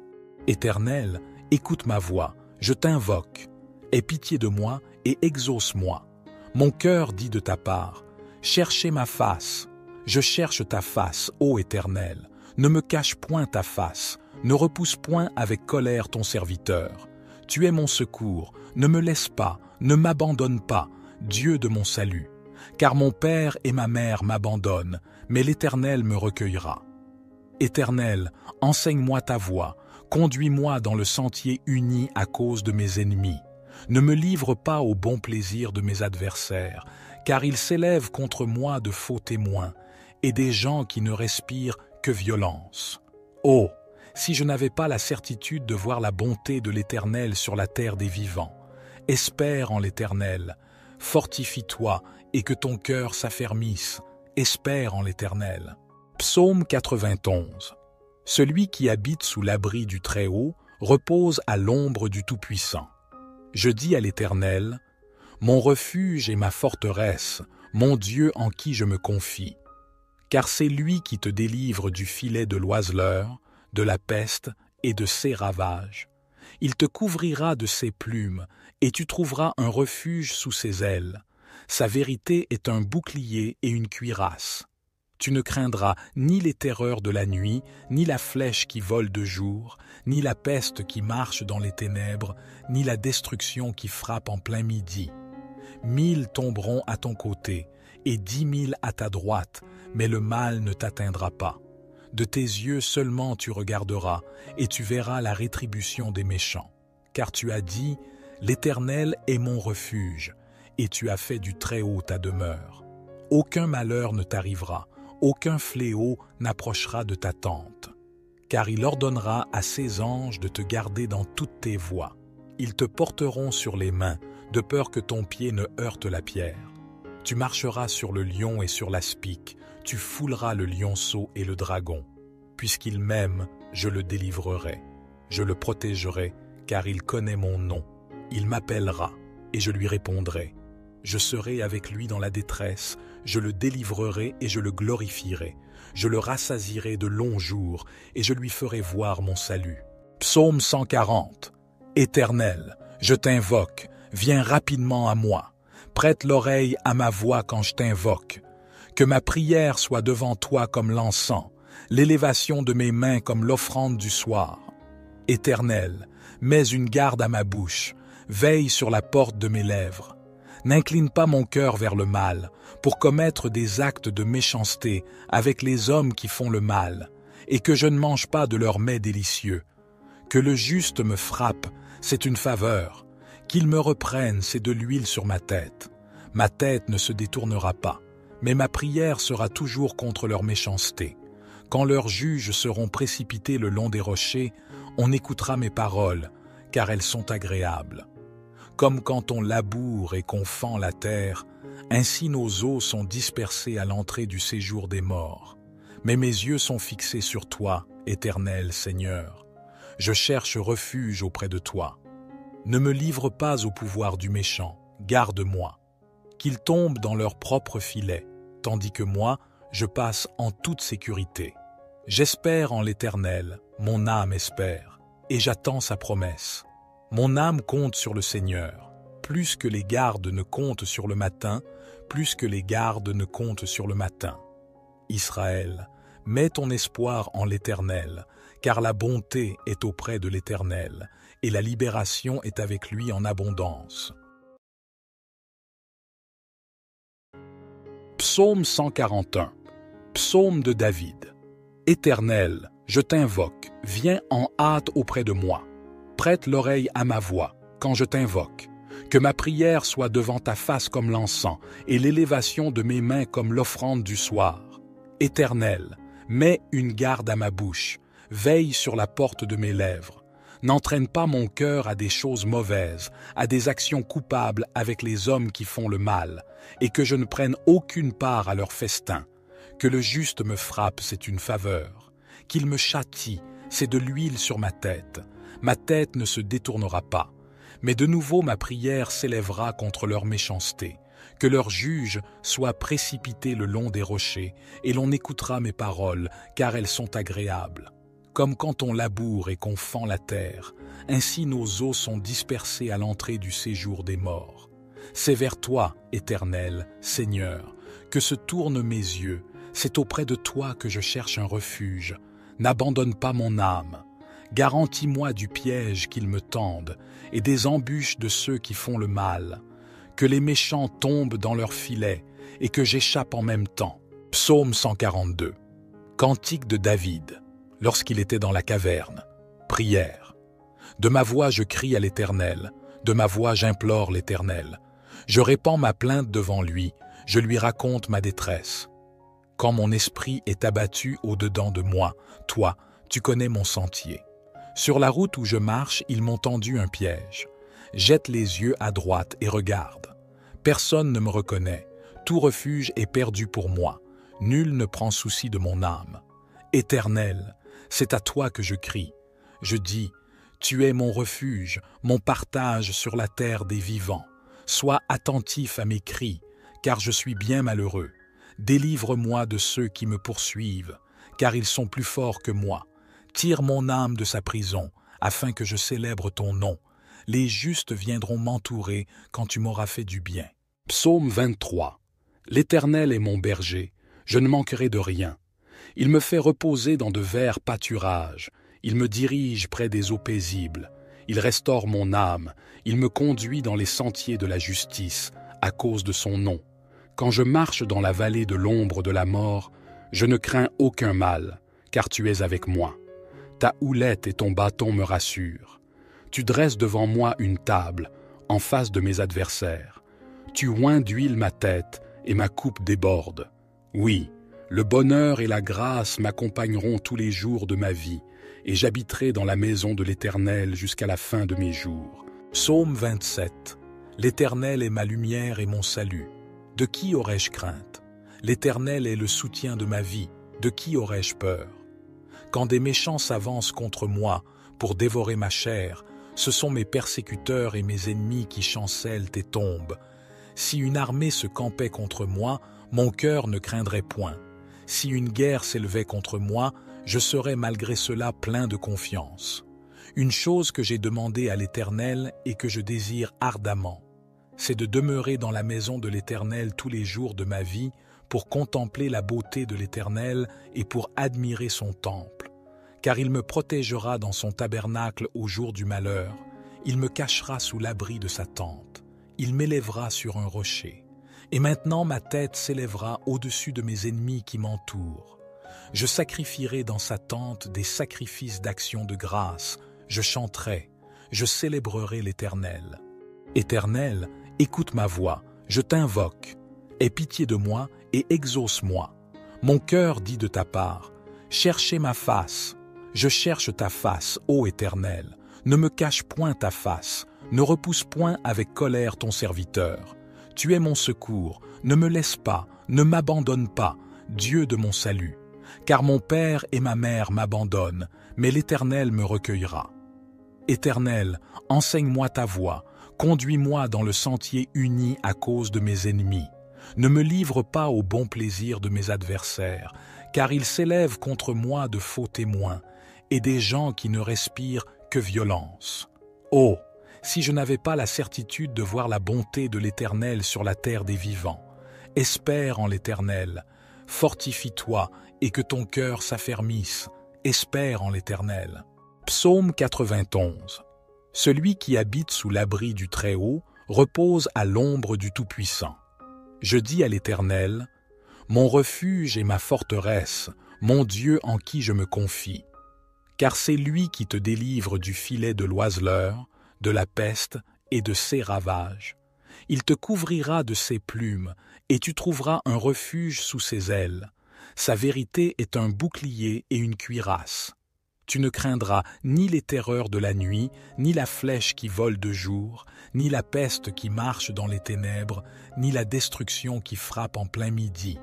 Éternel, écoute ma voix, je t'invoque. Aie pitié de moi et exauce-moi. Mon cœur dit de ta part, cherchez ma face. Je cherche ta face, ô Éternel. Ne me cache point ta face, ne repousse point avec colère ton serviteur. Tu es mon secours, ne me laisse pas, ne m'abandonne pas, Dieu de mon salut. Car mon père et ma mère m'abandonnent, mais l'Éternel me recueillera. Éternel, enseigne-moi ta voie, conduis-moi dans le sentier uni à cause de mes ennemis. Ne me livre pas au bon plaisir de mes adversaires, car ils s'élèvent contre moi de faux témoins, et des gens qui ne respirent que violence. Oh, si je n'avais pas la certitude de voir la bonté de l'Éternel sur la terre des vivants. Espère en l'Éternel, fortifie-toi et que ton cœur s'affermisse. Espère en l'Éternel. Psaume 91. Celui qui habite sous l'abri du Très-Haut repose à l'ombre du Tout-Puissant. Je dis à l'Éternel, mon refuge et ma forteresse, mon Dieu en qui je me confie. Car c'est lui qui te délivre du filet de l'oiseleur, de la peste et de ses ravages. Il te couvrira de ses plumes, et tu trouveras un refuge sous ses ailes. Sa vérité est un bouclier et une cuirasse. Tu ne craindras ni les terreurs de la nuit, ni la flèche qui vole de jour, ni la peste qui marche dans les ténèbres, ni la destruction qui frappe en plein midi. 1000 tomberont à ton côté, et 10 000 à ta droite, mais le mal ne t'atteindra pas. De tes yeux seulement tu regarderas, et tu verras la rétribution des méchants. Car tu as dit, l'Éternel est mon refuge, et tu as fait du Très-Haut ta demeure. Aucun malheur ne t'arrivera, aucun fléau n'approchera de ta tente. Car il ordonnera à ses anges de te garder dans toutes tes voies. Ils te porteront sur les mains, de peur que ton pied ne heurte la pierre. Tu marcheras sur le lion et sur l'aspic, tu fouleras le lionceau et le dragon. Puisqu'il m'aime, je le délivrerai. Je le protégerai, car il connaît mon nom. Il m'appellera, et je lui répondrai. Je serai avec lui dans la détresse, je le délivrerai et je le glorifierai. Je le rassasierai de longs jours, et je lui ferai voir mon salut. Psaume 140. Éternel, je t'invoque, viens rapidement à moi. Prête l'oreille à ma voix quand je t'invoque. Que ma prière soit devant toi comme l'encens, l'élévation de mes mains comme l'offrande du soir. Éternel, mets une garde à ma bouche, veille sur la porte de mes lèvres. N'incline pas mon cœur vers le mal, pour commettre des actes de méchanceté avec les hommes qui font le mal, et que je ne mange pas de leurs mets délicieux. Que le juste me frappe, c'est une faveur. Qu'il me reprenne, c'est de l'huile sur ma tête. Ma tête ne se détournera pas, mais ma prière sera toujours contre leur méchanceté. Quand leurs juges seront précipités le long des rochers, on écoutera mes paroles, car elles sont agréables. Comme quand on laboure et qu'on fend la terre, ainsi nos os sont dispersés à l'entrée du séjour des morts. Mais mes yeux sont fixés sur toi, Éternel Seigneur. Je cherche refuge auprès de toi. Ne me livre pas au pouvoir du méchant, garde-moi. Qu'ils tombent dans leur propre filet, tandis que moi, je passe en toute sécurité. J'espère en l'Éternel, mon âme espère, et j'attends sa promesse. Mon âme compte sur le Seigneur, plus que les gardes ne comptent sur le matin, plus que les gardes ne comptent sur le matin. Israël, mets ton espoir en l'Éternel, car la bonté est auprès de l'Éternel, et la libération est avec lui en abondance. Psaume 141. Psaume de David. Éternel, je t'invoque, viens en hâte auprès de moi. Prête l'oreille à ma voix, quand je t'invoque. Que ma prière soit devant ta face comme l'encens, et l'élévation de mes mains comme l'offrande du soir. Éternel, mets une garde à ma bouche, veille sur la porte de mes lèvres. N'entraîne pas mon cœur à des choses mauvaises, à des actions coupables avec les hommes qui font le mal, et que je ne prenne aucune part à leur festin. Que le juste me frappe, c'est une faveur. Qu'il me châtie, c'est de l'huile sur ma tête. Ma tête ne se détournera pas. Mais de nouveau ma prière s'élèvera contre leur méchanceté. Que leur juge soit précipité le long des rochers, et l'on écoutera mes paroles, car elles sont agréables. Comme quand on laboure et qu'on fend la terre, ainsi nos os sont dispersés à l'entrée du séjour des morts. C'est vers toi, Éternel, Seigneur, que se tournent mes yeux, c'est auprès de toi que je cherche un refuge. N'abandonne pas mon âme. Garantis-moi du piège qu'ils me tendent, et des embûches de ceux qui font le mal. Que les méchants tombent dans leurs filets, et que j'échappe en même temps. Psaume 142. Cantique de David. Lorsqu'il était dans la caverne. Prière. De ma voix je crie à l'Éternel, de ma voix j'implore l'Éternel. Je répands ma plainte devant lui, je lui raconte ma détresse. Quand mon esprit est abattu au-dedans de moi, toi, tu connais mon sentier. Sur la route où je marche, ils m'ont tendu un piège. Jette les yeux à droite et regarde. Personne ne me reconnaît, tout refuge est perdu pour moi. Nul ne prend souci de mon âme. Éternel, c'est à toi que je crie. Je dis, tu es mon refuge, mon partage sur la terre des vivants. Sois attentif à mes cris, car je suis bien malheureux. Délivre-moi de ceux qui me poursuivent, car ils sont plus forts que moi. Tire mon âme de sa prison, afin que je célèbre ton nom. Les justes viendront m'entourer quand tu m'auras fait du bien. Psaume 23. L'Éternel est mon berger, je ne manquerai de rien. Il me fait reposer dans de verts pâturages. Il me dirige près des eaux paisibles. Il restaure mon âme. Il me conduit dans les sentiers de la justice, à cause de son nom. Quand je marche dans la vallée de l'ombre de la mort, je ne crains aucun mal, car tu es avec moi. Ta houlette et ton bâton me rassurent. Tu dresses devant moi une table, en face de mes adversaires. Tu oins d'huile ma tête, et ma coupe déborde. Oui, le bonheur et la grâce m'accompagneront tous les jours de ma vie, et j'habiterai dans la maison de l'Éternel jusqu'à la fin de mes jours. Psaume 27. L'Éternel est ma lumière et mon salut. De qui aurais-je crainte? L'Éternel est le soutien de ma vie. De qui aurais-je peur? Quand des méchants s'avancent contre moi pour dévorer ma chair, ce sont mes persécuteurs et mes ennemis qui chancellent et tombent. Si une armée se campait contre moi, mon cœur ne craindrait point. Si une guerre s'élevait contre moi, je serais malgré cela plein de confiance. Une chose que j'ai demandée à l'Éternel et que je désire ardemment, c'est de demeurer dans la maison de l'Éternel tous les jours de ma vie pour contempler la beauté de l'Éternel et pour admirer son temple. Car il me protégera dans son tabernacle au jour du malheur, il me cachera sous l'abri de sa tente, il m'élèvera sur un rocher. Et maintenant ma tête s'élèvera au-dessus de mes ennemis qui m'entourent. Je sacrifierai dans sa tente des sacrifices d'action de grâce, je chanterai, je célébrerai l'Éternel. Éternel, écoute ma voix, je t'invoque. Aie pitié de moi et exauce-moi. Mon cœur dit de ta part, cherchez ma face. Je cherche ta face, ô Éternel. Ne me cache point ta face, ne repousse point avec colère ton serviteur. Tu es mon secours, ne me laisse pas, ne m'abandonne pas, Dieu de mon salut. Car mon père et ma mère m'abandonnent, mais l'Éternel me recueillera. Éternel, enseigne-moi ta voie, conduis-moi dans le sentier uni à cause de mes ennemis. Ne me livre pas au bon plaisir de mes adversaires, car ils s'élèvent contre moi de faux témoins, et des gens qui ne respirent que violence. Oh, si je n'avais pas la certitude de voir la bonté de l'Éternel sur la terre des vivants. Espère en l'Éternel, fortifie-toi et que ton cœur s'affermisse. Espère en l'Éternel. Psaume 91. Celui qui habite sous l'abri du Très-Haut repose à l'ombre du Tout-Puissant. Je dis à l'Éternel, mon refuge et ma forteresse, mon Dieu en qui je me confie. Car c'est lui qui te délivre du filet de l'oiseleur, de la peste et de ses ravages. Il te couvrira de ses plumes, et tu trouveras un refuge sous ses ailes. Sa vérité est un bouclier et une cuirasse. Tu ne craindras ni les terreurs de la nuit, ni la flèche qui vole de jour, ni la peste qui marche dans les ténèbres, ni la destruction qui frappe en plein midi.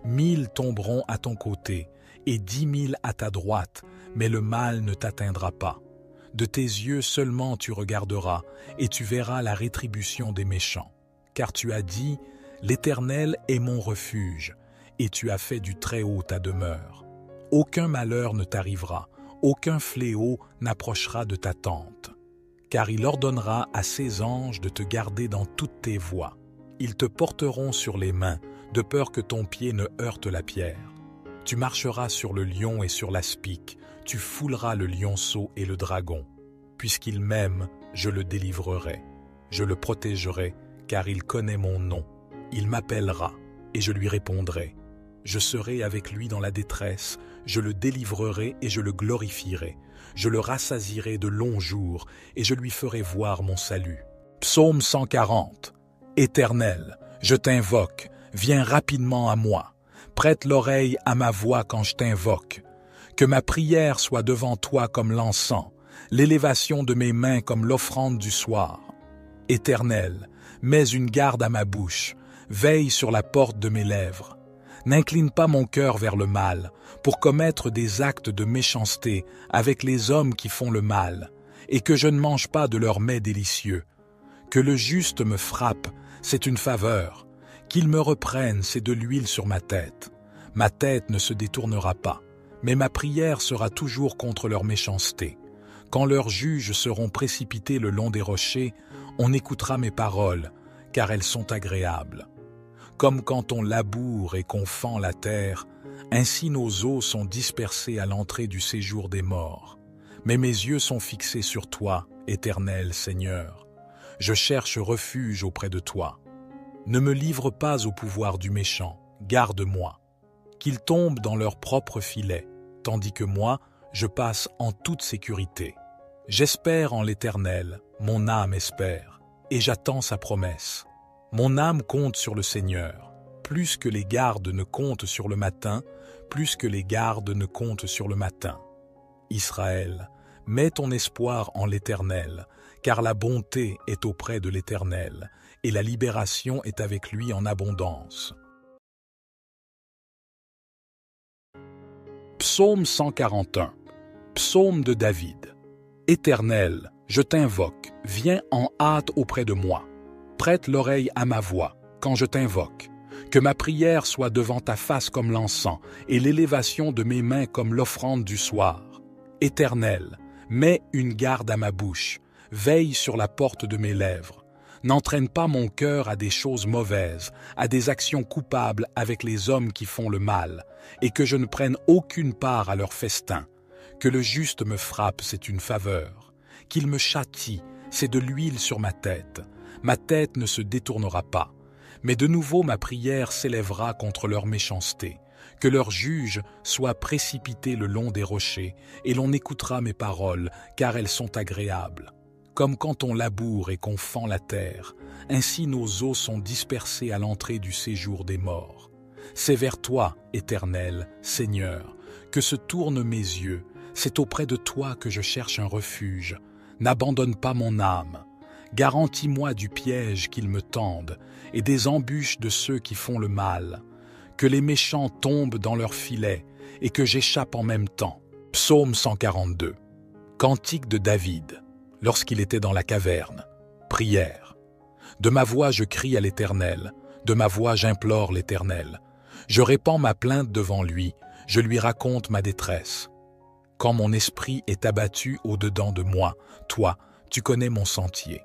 1000 tomberont à ton côté, et 10 000 à ta droite, mais le mal ne t'atteindra pas. De tes yeux seulement tu regarderas, et tu verras la rétribution des méchants. Car tu as dit, l'Éternel est mon refuge, et tu as fait du Très-Haut ta demeure. Aucun malheur ne t'arrivera, aucun fléau n'approchera de ta tente. Car il ordonnera à ses anges de te garder dans toutes tes voies. Ils te porteront sur les mains, de peur que ton pied ne heurte la pierre. Tu marcheras sur le lion et sur l'aspic, tu fouleras le lionceau et le dragon. Puisqu'il m'aime, je le délivrerai. Je le protégerai, car il connaît mon nom. Il m'appellera, et je lui répondrai. Je serai avec lui dans la détresse, je le délivrerai et je le glorifierai. Je le rassasierai de longs jours, et je lui ferai voir mon salut. Psaume 140. Éternel, je t'invoque, viens rapidement à moi. Prête l'oreille à ma voix quand je t'invoque. Que ma prière soit devant toi comme l'encens, l'élévation de mes mains comme l'offrande du soir. Éternel, mets une garde à ma bouche, veille sur la porte de mes lèvres. N'incline pas mon cœur vers le mal, pour commettre des actes de méchanceté avec les hommes qui font le mal, et que je ne mange pas de leurs mets délicieux. Que le juste me frappe, c'est une faveur. Qu'il me reprenne, c'est de l'huile sur ma tête. Ma tête ne se détournera pas, mais ma prière sera toujours contre leur méchanceté. Quand leurs juges seront précipités le long des rochers, on écoutera mes paroles, car elles sont agréables. Comme quand on laboure et qu'on fend la terre, ainsi nos os sont dispersés à l'entrée du séjour des morts. Mais mes yeux sont fixés sur toi, Éternel Seigneur. Je cherche refuge auprès de toi. Ne me livre pas au pouvoir du méchant, garde-moi. Qu'ils tombent dans leur propre filet, tandis que moi, je passe en toute sécurité. J'espère en l'Éternel, mon âme espère, et j'attends sa promesse. Mon âme compte sur le Seigneur, plus que les gardes ne comptent sur le matin, plus que les gardes ne comptent sur le matin. Israël, mets ton espoir en l'Éternel, car la bonté est auprès de l'Éternel, et la libération est avec lui en abondance. Psaume 141. Psaume de David. Éternel, je t'invoque, viens en hâte auprès de moi. Prête l'oreille à ma voix, quand je t'invoque. Que ma prière soit devant ta face comme l'encens, et l'élévation de mes mains comme l'offrande du soir. Éternel, mets une garde à ma bouche, veille sur la porte de mes lèvres. N'entraîne pas mon cœur à des choses mauvaises, à des actions coupables avec les hommes qui font le mal, et que je ne prenne aucune part à leur festin. Que le juste me frappe, c'est une faveur. Qu'il me châtie, c'est de l'huile sur ma tête. Ma tête ne se détournera pas. Mais de nouveau ma prière s'élèvera contre leur méchanceté. Que leurs juges soient précipités le long des rochers, et l'on écoutera mes paroles, car elles sont agréables. Comme quand on laboure et qu'on fend la terre, ainsi nos os sont dispersés à l'entrée du séjour des morts. C'est vers toi, Éternel, Seigneur, que se tournent mes yeux. C'est auprès de toi que je cherche un refuge. N'abandonne pas mon âme. Garantis-moi du piège qu'ils me tendent et des embûches de ceux qui font le mal. Que les méchants tombent dans leurs filets et que j'échappe en même temps. Psaume 142. Cantique de David, lorsqu'il était dans la caverne. Prière. De ma voix je crie à l'Éternel, de ma voix j'implore l'Éternel. Je répands ma plainte devant lui, je lui raconte ma détresse. Quand mon esprit est abattu au-dedans de moi, toi, Tu connais mon sentier.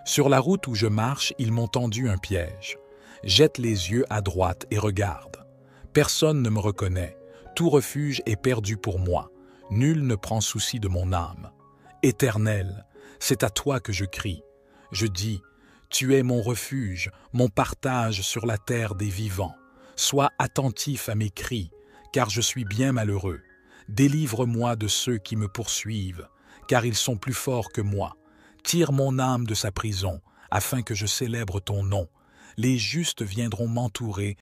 Sur la route où je marche, ils m'ont tendu un piège. Jette les yeux à droite et regarde. Personne ne me reconnaît. Tout refuge est perdu pour moi. Nul ne prend souci de mon âme. Éternel, c'est à toi que je crie. Je dis, tu es mon refuge, mon partage sur la terre des vivants. Sois attentif à mes cris, car je suis bien malheureux. Délivre-moi de ceux qui me poursuivent, car ils sont plus forts que moi. Tire mon âme de sa prison, afin que je célèbre ton nom. Les justes viendront m'entourer